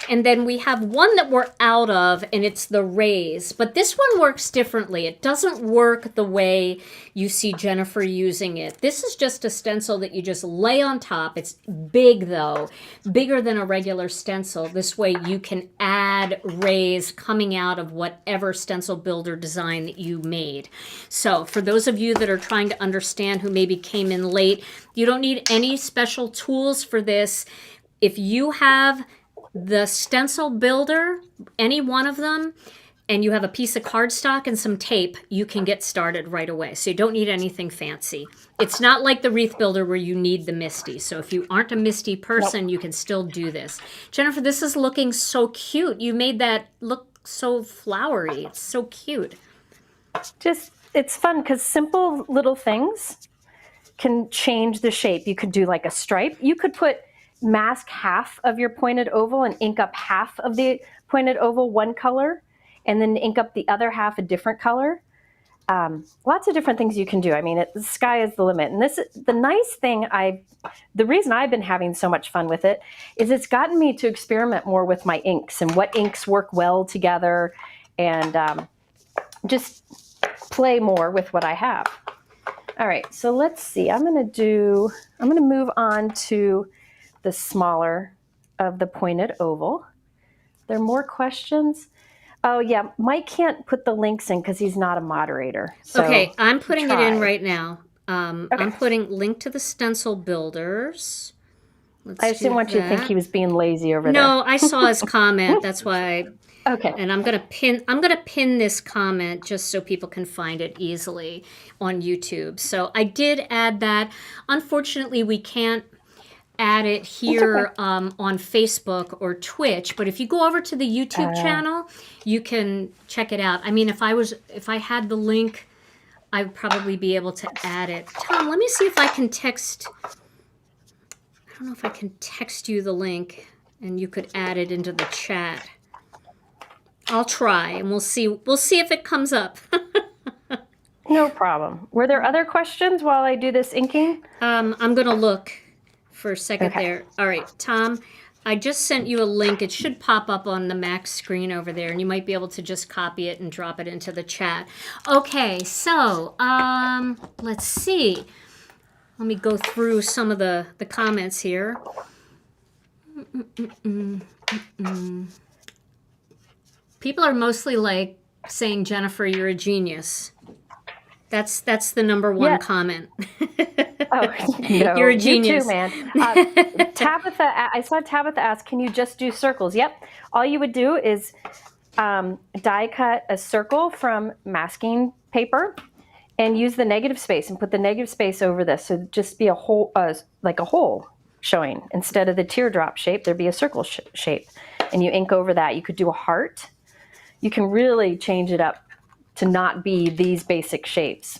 And then we have one that we're out of, and it's the Raise. But this one works differently. It doesn't work the way you see Jennifer using it. This is just a stencil that you just lay on top. It's big, though, bigger than a regular stencil. This way you can add rays coming out of whatever Stencil Builder design that you made. So for those of you that are trying to understand, who maybe came in late, you don't need any special tools for this. If you have the Stencil Builder, any one of them, and you have a piece of cardstock and some tape, you can get started right away. So you don't need anything fancy. It's not like the Wreath Builder where you need the MISTI. So if you aren't a MISTI person, you can still do this. Jennifer, this is looking so cute. You made that look so flowery. It's so cute. Just, it's fun because simple little things can change the shape. You could do like a stripe. You could mask half of your pointed oval and ink up half of the pointed oval one color and then ink up the other half a different color. Lots of different things you can do. I mean, the sky is the limit. And this is the nice thing. The reason I've been having so much fun with it is it's gotten me to experiment more with my inks and what inks work well together, and just play more with what I have. All right, so let's see. I'm going to move on to the smaller of the pointed oval. There are more questions? Oh yeah, Mike can't put the links in because he's not a moderator. So okay, I'm putting it in try. right now. Okay. I'm putting link to the stencil builders. I just didn't want you to think he was being lazy over there. No, I saw his comment. That's why. Okay. And I'm gonna pin this comment just so people can find it easily on YouTube. So I did add that. Unfortunately, we can't add it here on Facebook or Twitch, but if you go over to the YouTube channel, you can check it out. I mean, if I had the link, I would probably be able to add it. Tom, let me see if I can text. I don't know if I can text you the link and you could add it into the chat. I'll try and we'll see if it comes up. No problem. Were there other questions while I do this inking? I'm going to look for a second there. All right, Tom, I just sent you a link. It should pop up on the Mac screen over there, and you might be able to just copy it and drop it into the chat. Okay, so let's see. Let me go through some of the comments here. People are mostly like saying, Jennifer, you're a genius. That's the number one comment. Oh, no, you're a genius. You too, man. Tabitha, I saw Tabitha ask, can you just do circles? Yep. All you would do is die cut a circle from masking paper and use the negative space and put the negative space over this. So just be a hole, like a hole showing. Instead of the teardrop shape, there'd be a circle shape. And you ink over that. You could do a heart. You can really change it up to not be these basic shapes.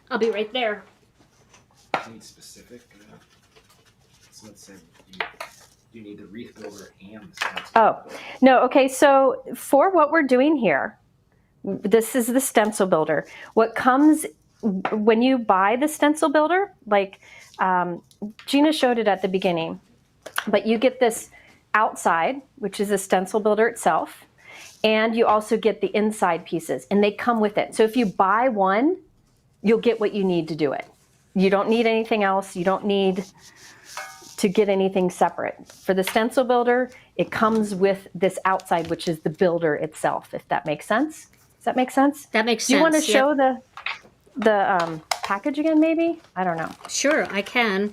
I'll be right there. Need specific. So let's say you need the wreath builder and the stencil. Oh, no. Okay. So for what we're doing here, this is the stencil builder. What comes when you buy the stencil builder, like Gina showed it at the beginning, but you get this outside, which is a stencil builder itself. And you also get the inside pieces, and they come with it. So if you buy one, you'll get what you need to do it. You don't need anything else. You don't need to get anything separate. For the stencil builder, it comes with this outside, which is the builder itself, if that makes sense. Does that make sense? That makes sense. Do you want to show the package again, maybe? I don't know. Sure, I can.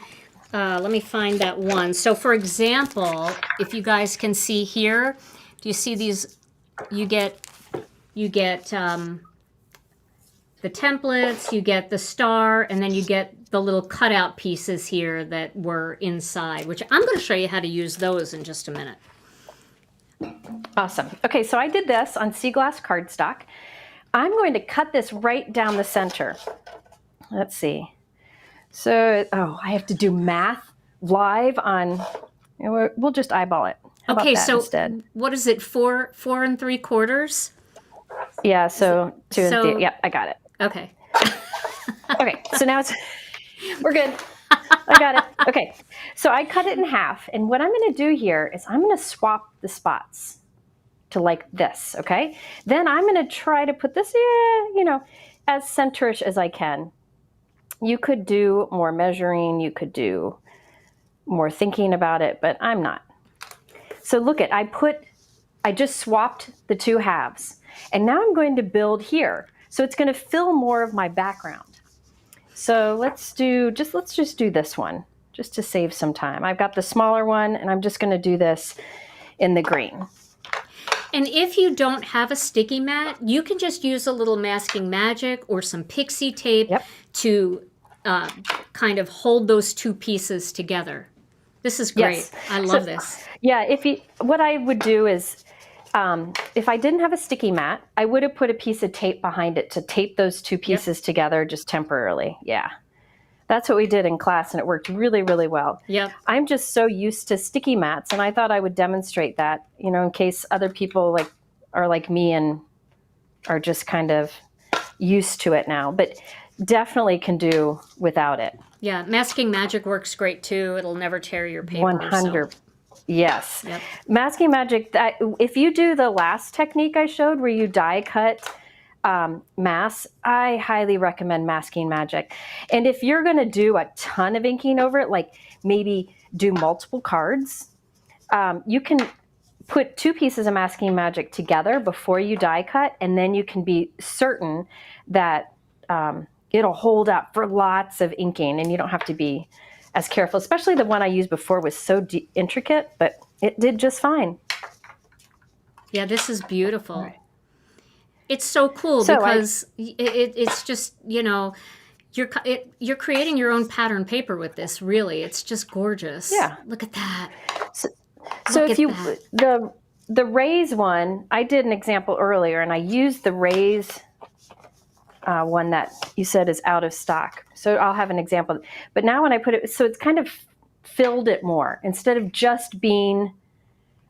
Let me find that one. So for example, if you guys can see here, do you see these? You get the templates, you get the star, and then you get the little cutout pieces here that were inside, which I'm going to show you how to use those in just a minute. Awesome. Okay, so I did this on sea glass cardstock. I'm going to cut this right down the center. Let's see. So, I have to do math live on, we'll just eyeball it. How okay, about that so instead? What is it, 4 3/4? Yeah, so 2 and 3. Yep, I got it. Okay. Okay, so now we're good. I got it. Okay, so I cut it in half, and what I'm going to do here is I'm going to swap the spots to like this, okay? Then I'm going to try to put this, as centerish as I can. You could do more measuring, you could do more thinking about it, but I'm not. So look at, I just swapped the two halves, and now I'm going to build here. So it's going to fill more of my background. So let's just do this one, just to save some time. I've got the smaller one, and I'm just going to do this in the green. And if you don't have a sticky mat, you can just use a little masking magic or some pixie tape to kind of hold those two pieces together. This is great. Yes. I love this. Yeah, what I would do is, if I didn't have a sticky mat, I would have put a piece of tape behind it to tape those two pieces together just temporarily. Yeah. That's what we did in class, and it worked really, really well. Yep. I'm just so used to sticky mats, and I thought I would demonstrate that, in case other people are like me and are just kind of used to it now, but definitely can do without it. Yeah, masking magic works great too. It'll never tear your paper. 100. So. Yes. Yep. Masking magic, if you do the last technique I showed where you die cut mass, I highly recommend masking magic. And if you're going to do a ton of inking over it, like maybe do multiple cards, you can put 2 pieces of masking magic together before you die cut, and then you can be certain that it'll hold up for lots of inking, and you don't have to be as careful. Especially the one I used before was so intricate, but it did just fine. Yeah, this is beautiful. Right. It's so cool because it's just, you're creating your own pattern paper with this, really. It's just gorgeous. Yeah. Look at that. So if you, the raise one, I did an example earlier, and I used the raise one that you said is out of stock. So I'll have an example. But now when I put it, so it's kind of filled it more. Instead of just being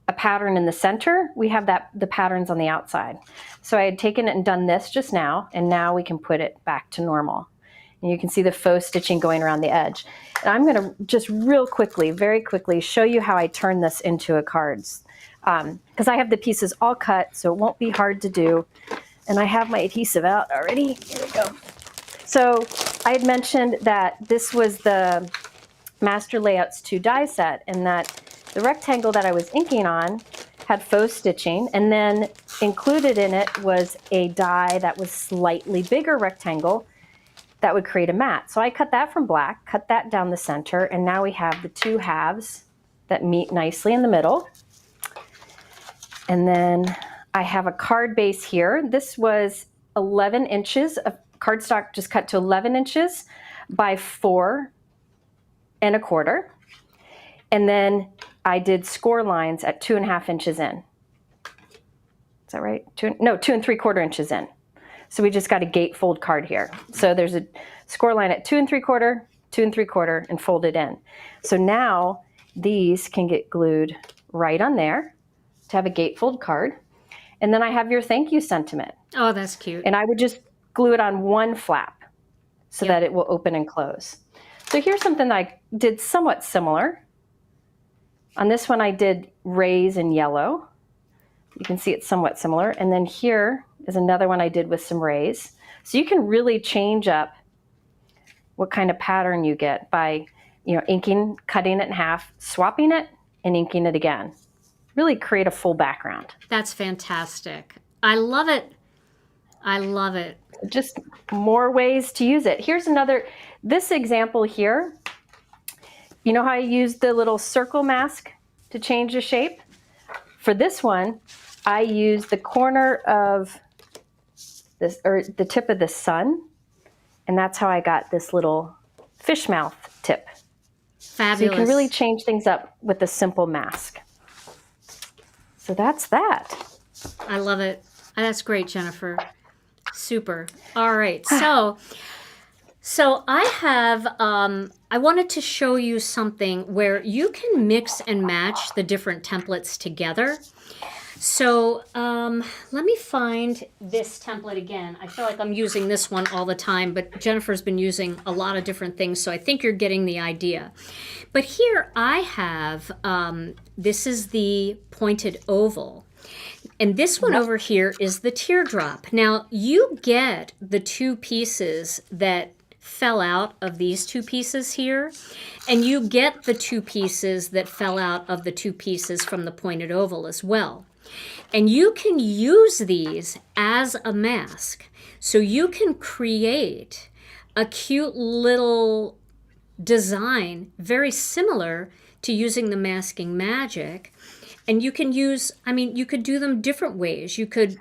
a pattern in the center, we have the patterns on the outside. So I had taken it and done this just now, and now we can put it back to normal. And you can see the faux stitching going around the edge. And I'm going to just very quickly show you how I turn this into a cards. Because I have the pieces all cut, so it won't be hard to do. And I have my adhesive out already. Here we go. So I had mentioned that this was the Master Layouts 2 die set, and that the rectangle that I was inking on had faux stitching, and then included in it was a die that was slightly bigger rectangle that would create a mat. So I cut that from black, cut that down the center, and now we have the 2 halves that meet nicely in the middle. And then I have a card base here. This was 11 inches of cardstock, just cut to 11 inches by 4 1/4. And then I did score lines at 2.5 inches in. Is that right? 2 3/4 inches in. So we just got a gatefold card here. So there's a score line at 2 3/4, 2 3/4, and fold it in. So now these can get glued right on there to have a gatefold card. And then I have your thank you sentiment. Oh, that's cute. And I would just glue it on one flap so that it will open and close. So here's something that I did somewhat similar. On this one I did raise in yellow. You can see it's somewhat similar. And then here is another one I did with some raise. So you can really change up what kind of pattern you get by, inking, cutting it in half, swapping it, and inking it again. Really create a full background. That's fantastic. I love it. I love it. Just more ways to use it. Here's this example here. You know how I used the little circle mask to change the shape? For this one, I used the corner of this, or the tip of the sun, and that's how I got this little fish mouth tip. Fabulous. So you can really change things up with a simple mask. So that's that. I love it. That's great, Jennifer. Super. All right. So I have, I wanted to show you something where you can mix and match the different templates together. So let me find this template again. I feel like I'm using this one all the time, but Jennifer's been using a lot of different things, so I think you're getting the idea. But here I have, this is the pointed oval. And this one over here is the teardrop. Now, you get the 2 pieces that fell out of these 2 pieces here, and you get the 2 pieces that fell out of the 2 pieces from the pointed oval as well. And you can use these as a mask. So you can create a cute little design very similar to using the masking magic. And you can use, you could do them different ways. You could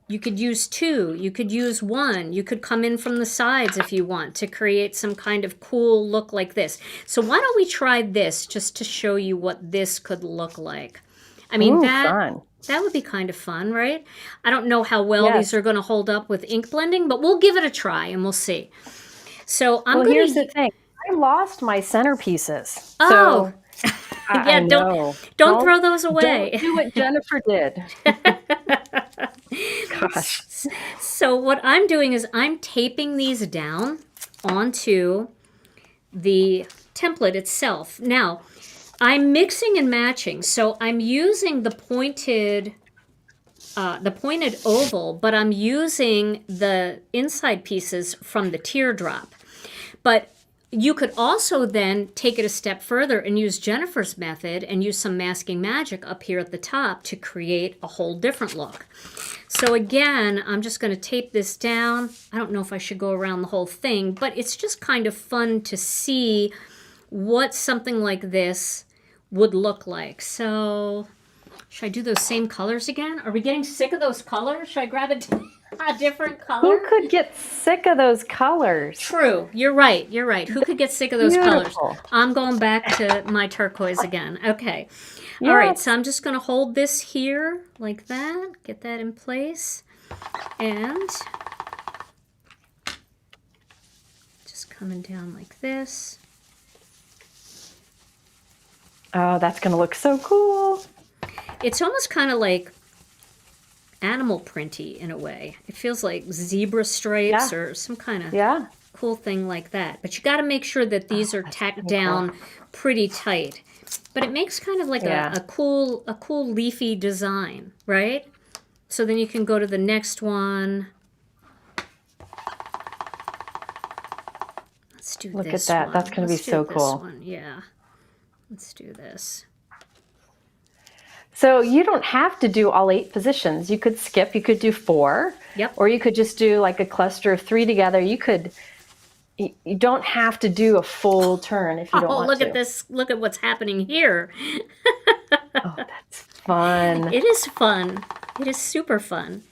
use 2, you could use 1, you could come in from the sides if you want to create some kind of cool look like this. So why don't we try this just to show you what this could look like? Ooh, that would be kind of fun, right? I don't know how well these are going to hold up with ink blending, but we'll give it a try and we'll see. So I'm Well, going here's to... the thing. I lost my centerpieces. Oh, So yeah, I know. don't throw those away. Don't do what Jennifer did. Gosh. So what I'm doing is I'm taping these down onto the template itself. Now, I'm mixing and matching, so I'm using the pointed oval, but I'm using the inside pieces from the teardrop. But you could also then take it a step further and use Jennifer's method and use some masking magic up here at the top to create a whole different look. So again, I'm just going to tape this down. I don't know if I should go around the whole thing, but it's just kind of fun to see what something like this would look like. So should I do those same colors again? Are we getting sick of those colors? Should I grab a different color? Who could get sick of those colors? True. You're right. You're right. Who could get sick of those colors? Beautiful. I'm going back to my turquoise again. Okay. All right. Yes. So I'm just going to hold this here like that. Get that in place. And just coming down like this. Oh, that's going to look so cool. It's almost kind of like animal printy in a way. It feels like zebra stripes or some kind of Yeah. cool thing like that. But you got to make sure that these are tacked down pretty tight. But it makes kind of like a cool leafy design, right? So then you can go to the next one. Let's do Look this at that. one. That's going to be Let's do so this cool. one. Yeah. Let's do this. So you don't have to do all 8 positions. You could skip. You could do 4. Yep. Or you could just do like a cluster of 3 together. You don't have to do a full turn if you don't want to. Look at this. Look at what's happening here. Oh, that's fun. It is fun. It is super fun.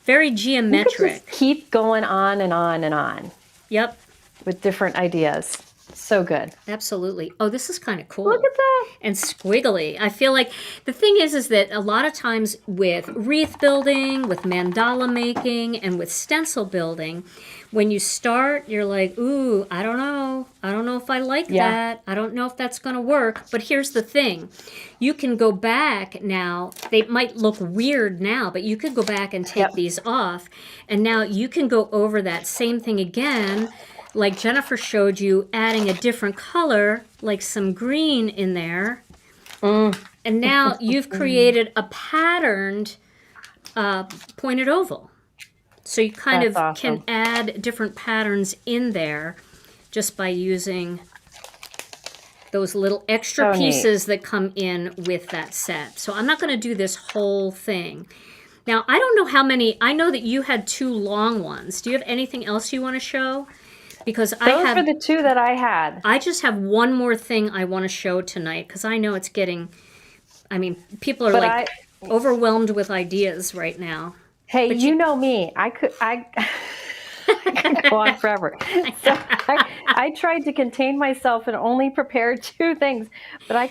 Very You could geometric. just keep going on and on and on Yep. with different ideas. So good. Absolutely. Oh, this is kind of cool. Look at that. And squiggly. I feel like the thing is that a lot of times with wreath building, with mandala making, and with stencil building, when you start, you're like, ooh, I don't know. I don't know if I like that. I don't know if that's going to work. But here's the thing. You can go back now. They might look weird now, but you could go back and take these off. And now you can go over that same thing again, like Jennifer showed you, adding a different color, like some green in there. And now you've created a patterned pointed oval. So you kind That's of awesome. can add different patterns in there just by using those little extra So neat. pieces that come in with that set. So I'm not going to do this whole thing. Now, I don't know how many. I know that you had 2 long ones. Do you have anything else you want to show? Because Those are the 2 that I had. I just have one more thing I want to show tonight because I know it's getting, I mean, people are But overwhelmed with ideas right now. Hey, But you know me. I could go on forever. So I tried to contain myself and only prepare 2 things, but I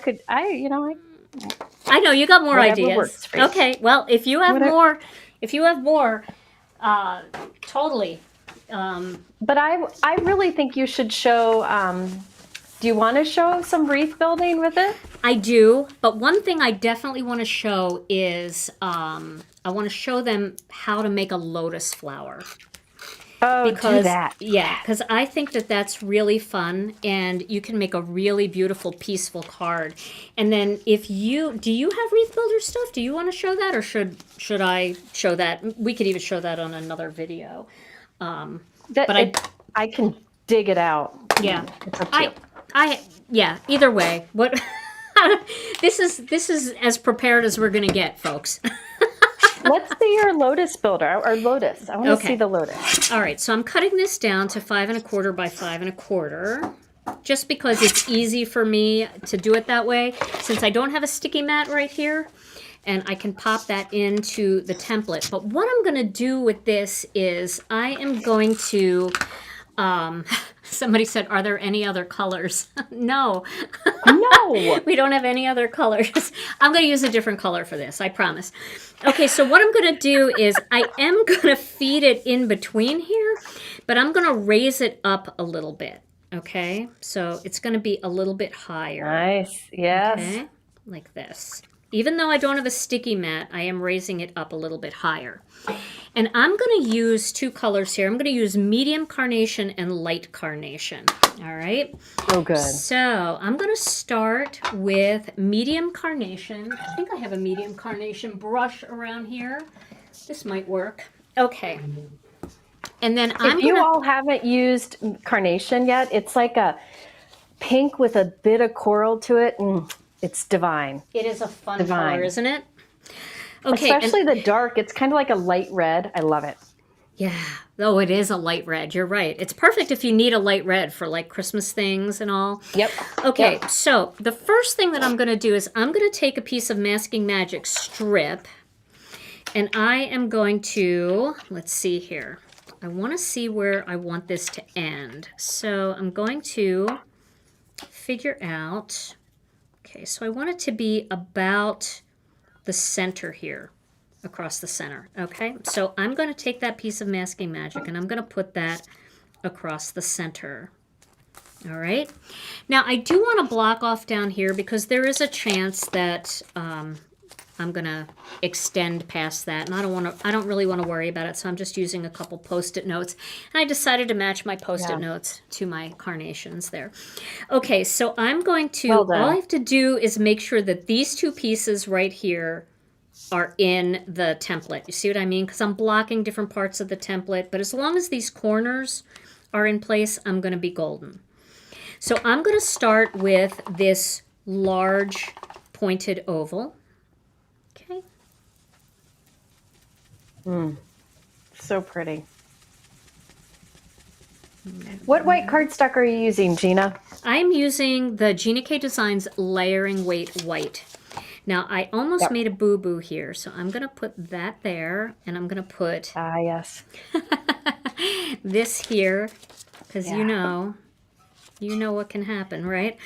I know you got more Whatever ideas. works for you. Okay, well, if you have more, totally. But I really think you should show. Do you want to show some wreath building with it? I do, but one thing I definitely want to show is I want to show them how to make a lotus flower. Oh, do that. Yeah, because I think that that's really fun, and you can make a really beautiful, peaceful card. And then do you have wreath builder stuff? Do you want to show that, or should I show that? We could even show that on another video. I can dig it out. Yeah, It's up to you. Either way, what this is as prepared as we're gonna get, folks. Let's see your lotus builder or lotus. I want to Okay. see the lotus. All right, so I'm cutting this down to 5 1/4 by 5 1/4, just because it's easy for me to do it that way, since I don't have a sticky mat right here, and I can pop that into the template. But what I'm going to do with this is I am going to, somebody said, are there any other colors? No. No. We don't have any other colors. I'm going to use a different color for this, I promise. Okay, so what I'm going to do is I am going to feed it in between here but I'm going to raise it up a little bit. Okay, so it's going to be a little bit higher. Nice. Yes. Okay, like this. Even though I don't have a sticky mat, I am raising it up a little bit higher. And I'm going to use two colors here. I'm going to use medium carnation and light carnation. All right. Oh, good. So I'm going to start with medium carnation. I think I have a medium carnation brush around here. This might work. Okay. And then If you all haven't used carnation yet, it's like a pink with a bit of coral to it. It's divine. It is a fun color, isn't it? Okay. Especially the dark. It's kind of like a light red. I love it. Yeah. Oh, it is a light red. You're right. It's perfect if you need a light red for like Christmas things and all. Yep. Okay. Yep. So the first thing that I'm going to do is I'm going to take a piece of Masking Magic strip, and I am going to, let's see here. I want to see where I want this to end. So I'm going to figure out, okay, so I want it to be about the center here, across the center, okay? So I'm going to take that piece of Masking Magic and I'm going to put that across the center. All right. Now I do want to block off down here because there is a chance that I'm going to extend past that, and I don't really want to worry about it, so I'm just using a couple Post-it notes. And I decided to match my Post-it notes to my carnations there. Okay, so I'm going to, all I have to do is make sure that these two pieces right here are in the template. You see what I mean? Because I'm blocking different parts of the template, but as long as these corners are in place, I'm going to be golden. So I'm going to start with this large pointed oval. Okay. So pretty. What white cardstock are you using, Gina? I'm using the Gina K Designs Layering Weight White. Now, I almost made a boo-boo here, so I'm going to put that there, and I'm going to put yes. this here, because you know what can happen, right?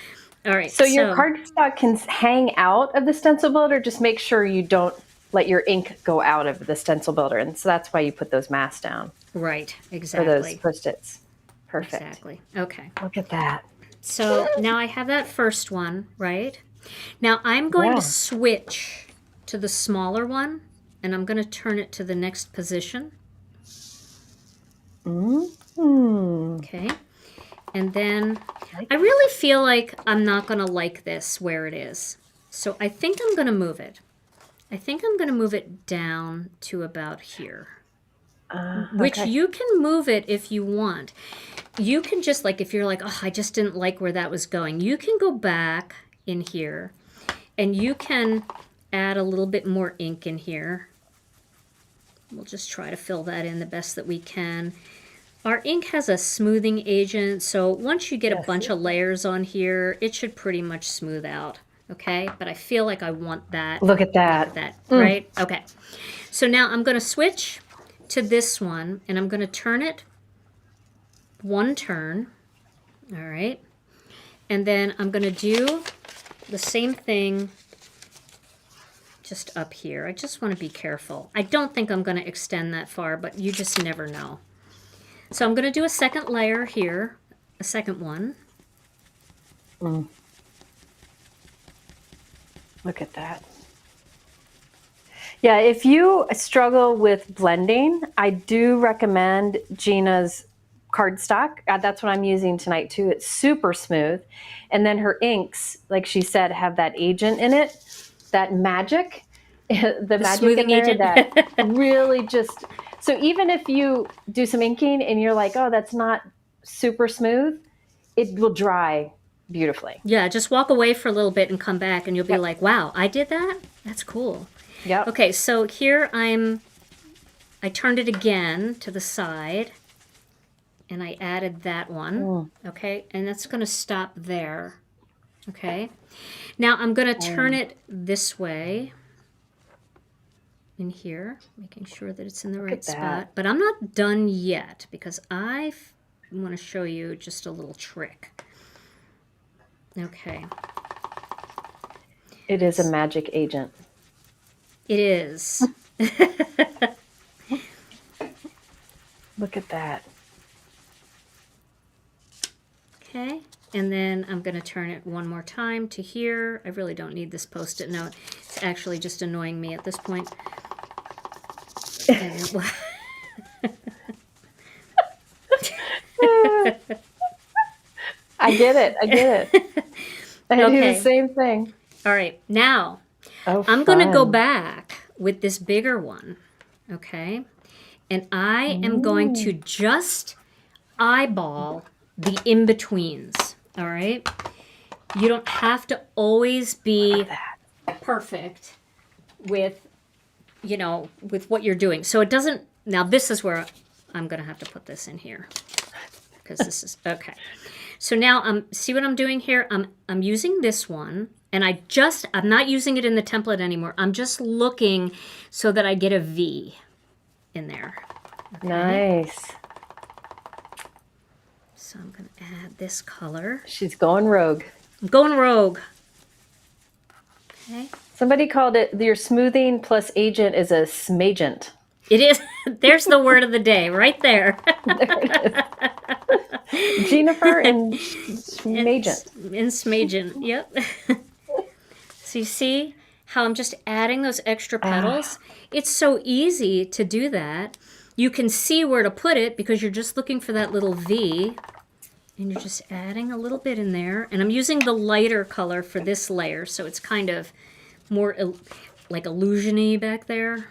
All right. So your cardstock can hang out of the Stencil Builder. Just make sure you don't let your ink go out of the Stencil Builder. And so that's why you put those masks down. Right, exactly. For those Post-its. Perfect. Exactly. Okay. Look at that. So now I have that first one, right? Now I'm going to switch to the smaller one, and I'm going to turn it to the next position. Okay. And then I really feel like I'm not going to like this where it is. So I think I'm going to move it. I think I'm going to move it down to about here. Which you can move it if you want. You can just, like, if you're like, oh, I just didn't like where that was going, you can go back in here and you can add a little bit more ink in here. We'll just try to fill that in the best that we can. Our ink has a smoothing agent, so once you get a bunch of layers on here, it should pretty much smooth out, okay? But I feel like I want that. Look at that. Right? Okay. So now I'm going to switch to this one, and I'm going to turn it one turn, all right? And then I'm going to do the same thing just up here. I just want to be careful. I don't think I'm going to extend that far, but you just never know. So I'm going to do a second layer here, a second one. Look at that. Yeah, if you struggle with blending, I do recommend Gina's cardstock. That's what I'm using tonight too. It's super smooth. And then her inks, like she said, have that agent in it, that magic, the magic smoothing in there agent. that really just, so even if you do some inking and you're like, oh, that's not super smooth, it will dry beautifully. Yeah, just walk away for a little bit and come back and you'll be like, wow, I did that? That's cool. Yep. Okay, so here I turned it again to the side and I added that one. Okay, and that's going to stop there. Okay, now I'm going to turn it this way in here, making sure that it's in the right spot. But I'm not done yet because I want to show you just a little trick. Okay. It is a magic agent. It is. Look at that. Okay. And then I'm going to turn it one more time to here. I really don't need this Post-it note. It's actually just annoying me at this point. And I get it. I get it. I do Okay. the same thing. all right. Now, Oh, I'm going to go fun. back with this bigger one. Okay. And I am going to just eyeball the in-betweens. All right. You don't have to always be perfect with, you know, with what you're doing. So it doesn't, now this is where I'm going to have to put this in here because this is, okay. So now see what I'm doing here? I'm using this one and I'm not using it in the template anymore. I'm just looking so that I get a V in there. Okay? Nice. So I'm going to add this color. She's going rogue. I'm going rogue. Okay. Somebody called it your smoothing plus agent is a smagent. It is. There's the word of the day right there. Jennifer and smagent. In smagent. Yep. So you see how I'm just adding those extra petals? It's so easy to do that. You can see where to put it because you're just looking for that little V. And you're just adding a little bit in there. And I'm using the lighter color for this layer, so it's kind of more like illusion-y back there.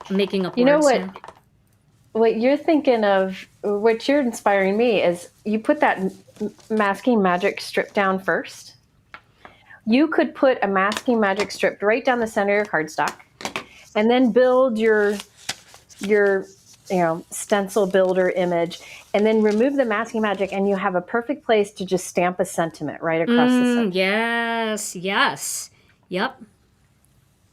I'm making up You know words what? now. What you're thinking of, what you're inspiring me is you put that masking magic strip down first. You could put a masking magic strip right down the center of your cardstock and then build your stencil builder image and then remove the masking magic and you have a perfect place to just stamp a sentiment right across the center. Yes, yes. Yep.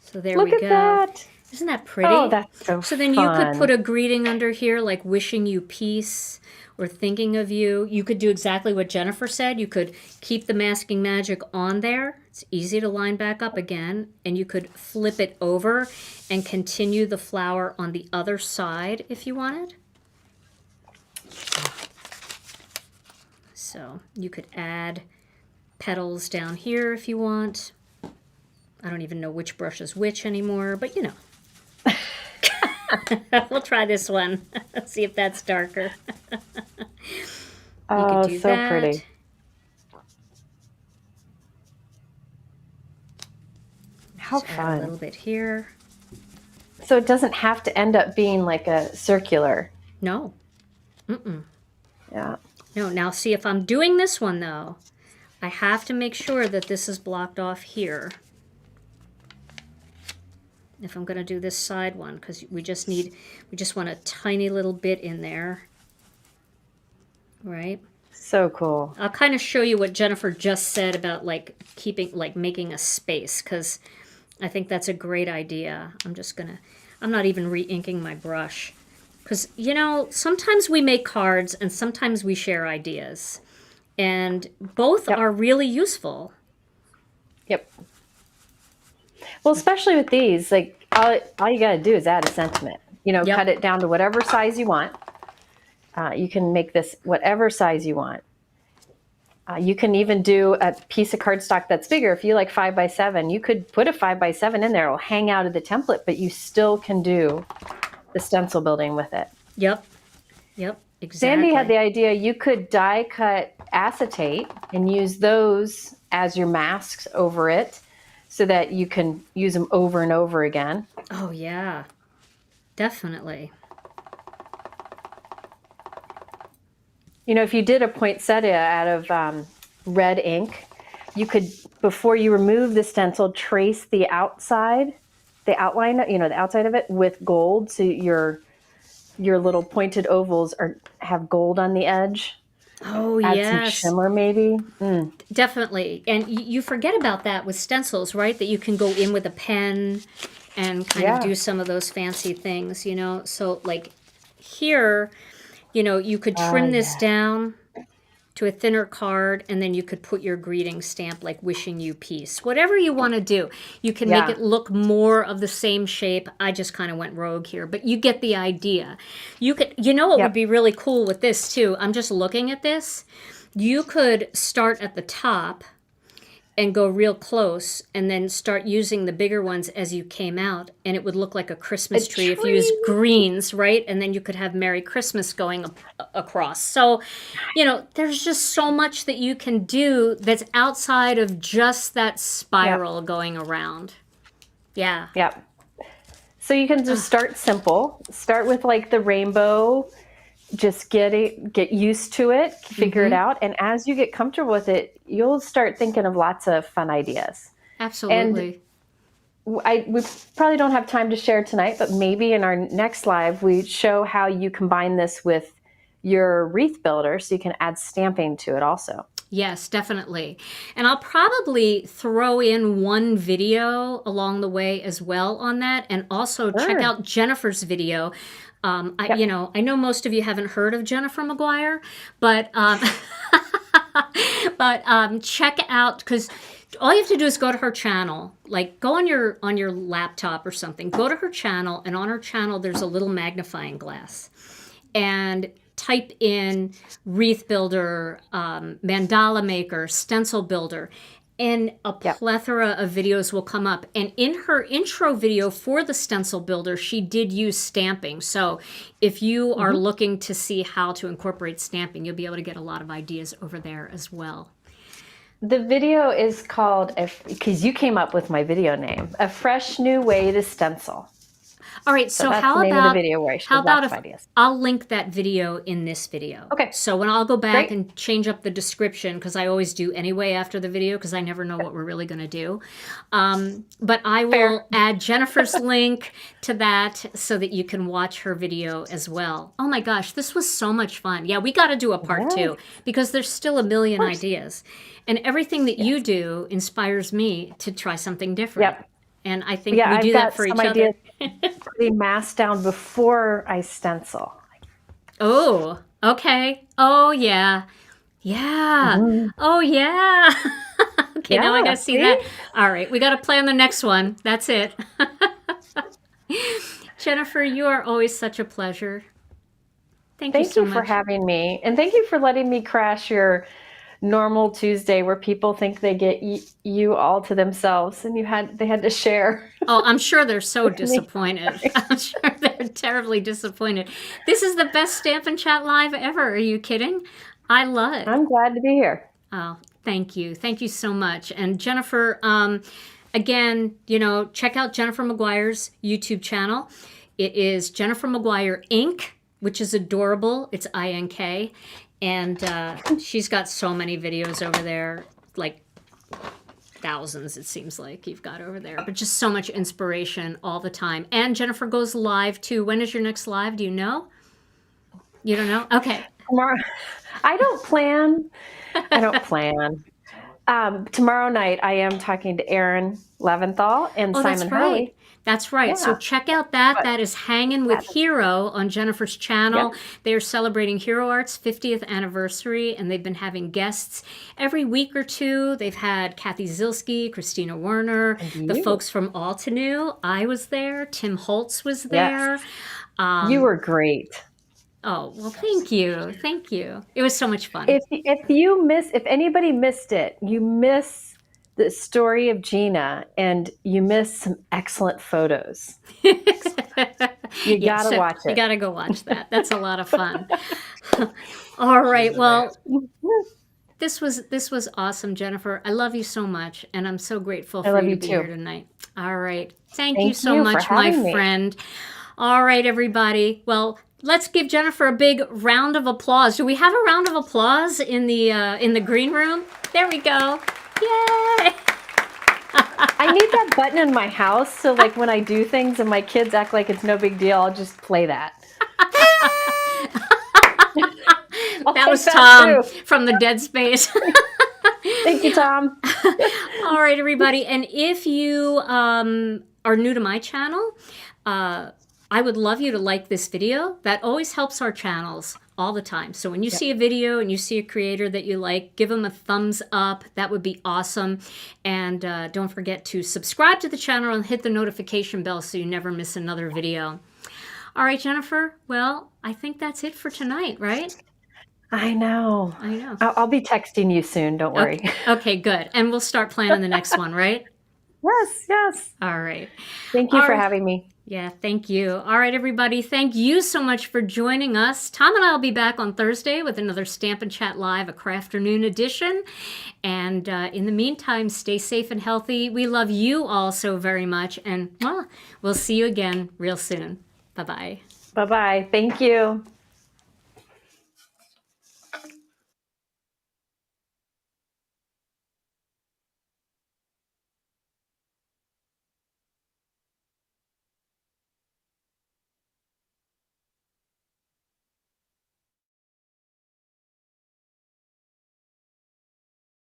So there Look we at go. that. Isn't that pretty? Oh, that's So then you could put a greeting under here like wishing you peace or thinking of you. You could do exactly what Jennifer said. You could keep the masking magic on there. It's easy to line back up again. And you could flip it over and continue the flower on the other side if you wanted. So you could add petals down here if you want. I don't even know which brush is which anymore, but you know. We'll try this one. Let's see if that's darker. Oh, do so that. pretty. How Just add a little fun. bit here. So it doesn't have to end up being like a circular. No. Mm-mm. Yeah. No, now see if I'm doing this one though, I have to make sure that this is blocked off here. If I'm going to do this side one, because we just want a tiny little bit in there. Right? So cool. I'll kind of show you what Jennifer just said about like making a space, because I think that's a great idea. I'm not even re-inking my brush. Because, you know, sometimes we make cards and sometimes we share ideas. And both Yep. are really useful. Yep. Well, especially with these, like all you got to do is add a sentiment. You know, Yep. cut it down to whatever size you want. You can make this whatever size you want. You can even do a piece of cardstock that's bigger. If you like 5x7, you could put a 5x7 in there. It'll hang out of the template, but you still can do the stencil building with it. Yep. Exactly. Sandy had the idea you could die cut acetate and use those as your masks over it so that you can use them over and over again. Oh, yeah. Definitely. You know, if you did a poinsettia out of red ink, you could, before you remove the stencil, trace the outside, the outline, the outside of it with gold. So your little pointed ovals have gold on the edge. Oh, Add yes. some shimmer maybe. Definitely. And you forget about that with stencils, right? That you can go in with a pen and kind of do some of those fancy things, you know? So like here, you know, you could trim this down to a thinner card, and then you could put your greeting stamp like wishing you peace. Whatever you want to do. You can make it look more of the same shape. I just kind of went rogue here, but you get the idea. You know what would be really cool with this too? I'm just looking at this. you could start at the top and go real close and then start using the bigger ones as you came out, and it would look like a Christmas tree if you use greens, right? And then you could have Merry Christmas going across. So, there's just so much that you can do that's outside of just that spiral going around. Yeah. Yep. So you can just start simple. Start with like the rainbow. Just get used to it, figure it out. And as you get comfortable with it, you'll start thinking of lots of fun ideas. Absolutely. And we probably don't have time to share tonight, but maybe in our next live, we show how you combine this with your wreath builder so you can add stamping to it also. Yes, definitely. And I'll probably throw in one video along the way as well on that. And also check out Jennifer's video. I know most of you haven't heard of Jennifer McGuire, but check out, because all you have to do is go to her channel. Like, go on your laptop or something. Go to her channel, and on her channel there's a little magnifying glass, and type in wreath builder, mandala maker, stencil builder, and a plethora of videos will come up. And in her intro video for the stencil builder, she did use stamping. So if you are looking to see how to incorporate stamping, you'll be able to get a lot of ideas over there as well. The video is called, because you came up with my video name, A Fresh New Way to Stencil. All right, so that's how the name about of the video where I show how about lots if of ideas. I'll link that video in this video? Okay. So when I'll go back and change up the description, because I always do anyway after the video, because I never know what we're really going to do. But I will add Jennifer's link to that so that you can watch her video as well. Oh my gosh, this was so much fun. Yeah, we got to do a part 2, because there's still a million ideas. And everything that you do inspires me to try something different. Yep. And I think we do that for each other. Putting masks down before I stencil. Oh, okay. Oh, yeah. Yeah. Oh, yeah. Okay, now I got to see that. All right, we got to plan the next one. That's it. Jennifer, you are always such a pleasure. Thank you so much. Thank you for having me. And thank you for letting me crash your normal Tuesday where people think they get you all to themselves and they had to share. Oh, I'm sure they're so disappointed. I'm sure they're terribly disappointed. This is the best Stampin' Chat Live ever. Are you kidding? I love it. I'm glad to be here. Oh, thank you. Thank you so much. And Jennifer, again, check out Jennifer McGuire's YouTube channel. It is Jennifer McGuire Inc., which is adorable. It's INK. And she's got so many videos over there, like thousands, it seems like you've got over there. But just so much inspiration all the time. And Jennifer goes live too. When is your next live? Do you know? You don't know? Okay. Tomorrow. I don't plan. Tomorrow night, I am talking to Aaron Leventhal and Simon Hurley. That's right. Yeah. So check out that. That is Hanging with Hero on Jennifer's channel. Yep. They are celebrating Hero Art's 50th anniversary, and they've been having guests every week or two. They've had Kathy Zilski, Christina Werner, the folks from Altenew. I was there. Tim Holtz was there. Yes. You were great. Oh, well, thank you. Thank you. It was so much fun. If anybody missed it, you miss the story of Gina, and you miss some excellent photos. You gotta watch it. You gotta go watch that. That's a lot of fun. All right. Well, this was awesome, Jennifer. I love you so much, and I'm so grateful for you to be here tonight. All right. Thank you so much, my friend. All right, everybody. Well, let's give Jennifer a big round of applause. Do we have a round of applause in the green room? There we go. Yay! I need that button in my house, so like when I do things and my kids act like it's no big deal, I'll just play that. That was Tom from the Dead Space. Thank you, Tom. All right, everybody. And if you are new to my channel, I would love you to like this video. That always helps our channels all the time. So when you see a video and you see a creator that you like, give them a thumbs up. That would be awesome. And don't forget to subscribe to the channel and hit the notification bell so you never miss another video. All right, Jennifer. Well, I think that's it for tonight, right? I know. I know. I'll be texting you soon. Don't worry. Okay, good. And we'll start planning the next one, right? Yes, yes. All right. Thank you All for right. having me. Yeah, thank you. All right, everybody. Thank you so much for joining us. Tom and I will be back on Thursday with another Stamp and Chat Live, a Crafternoon edition. And in the meantime, stay safe and healthy. We love you all so very much. And we'll see you again real soon. Bye-bye. Bye-bye. Thank you.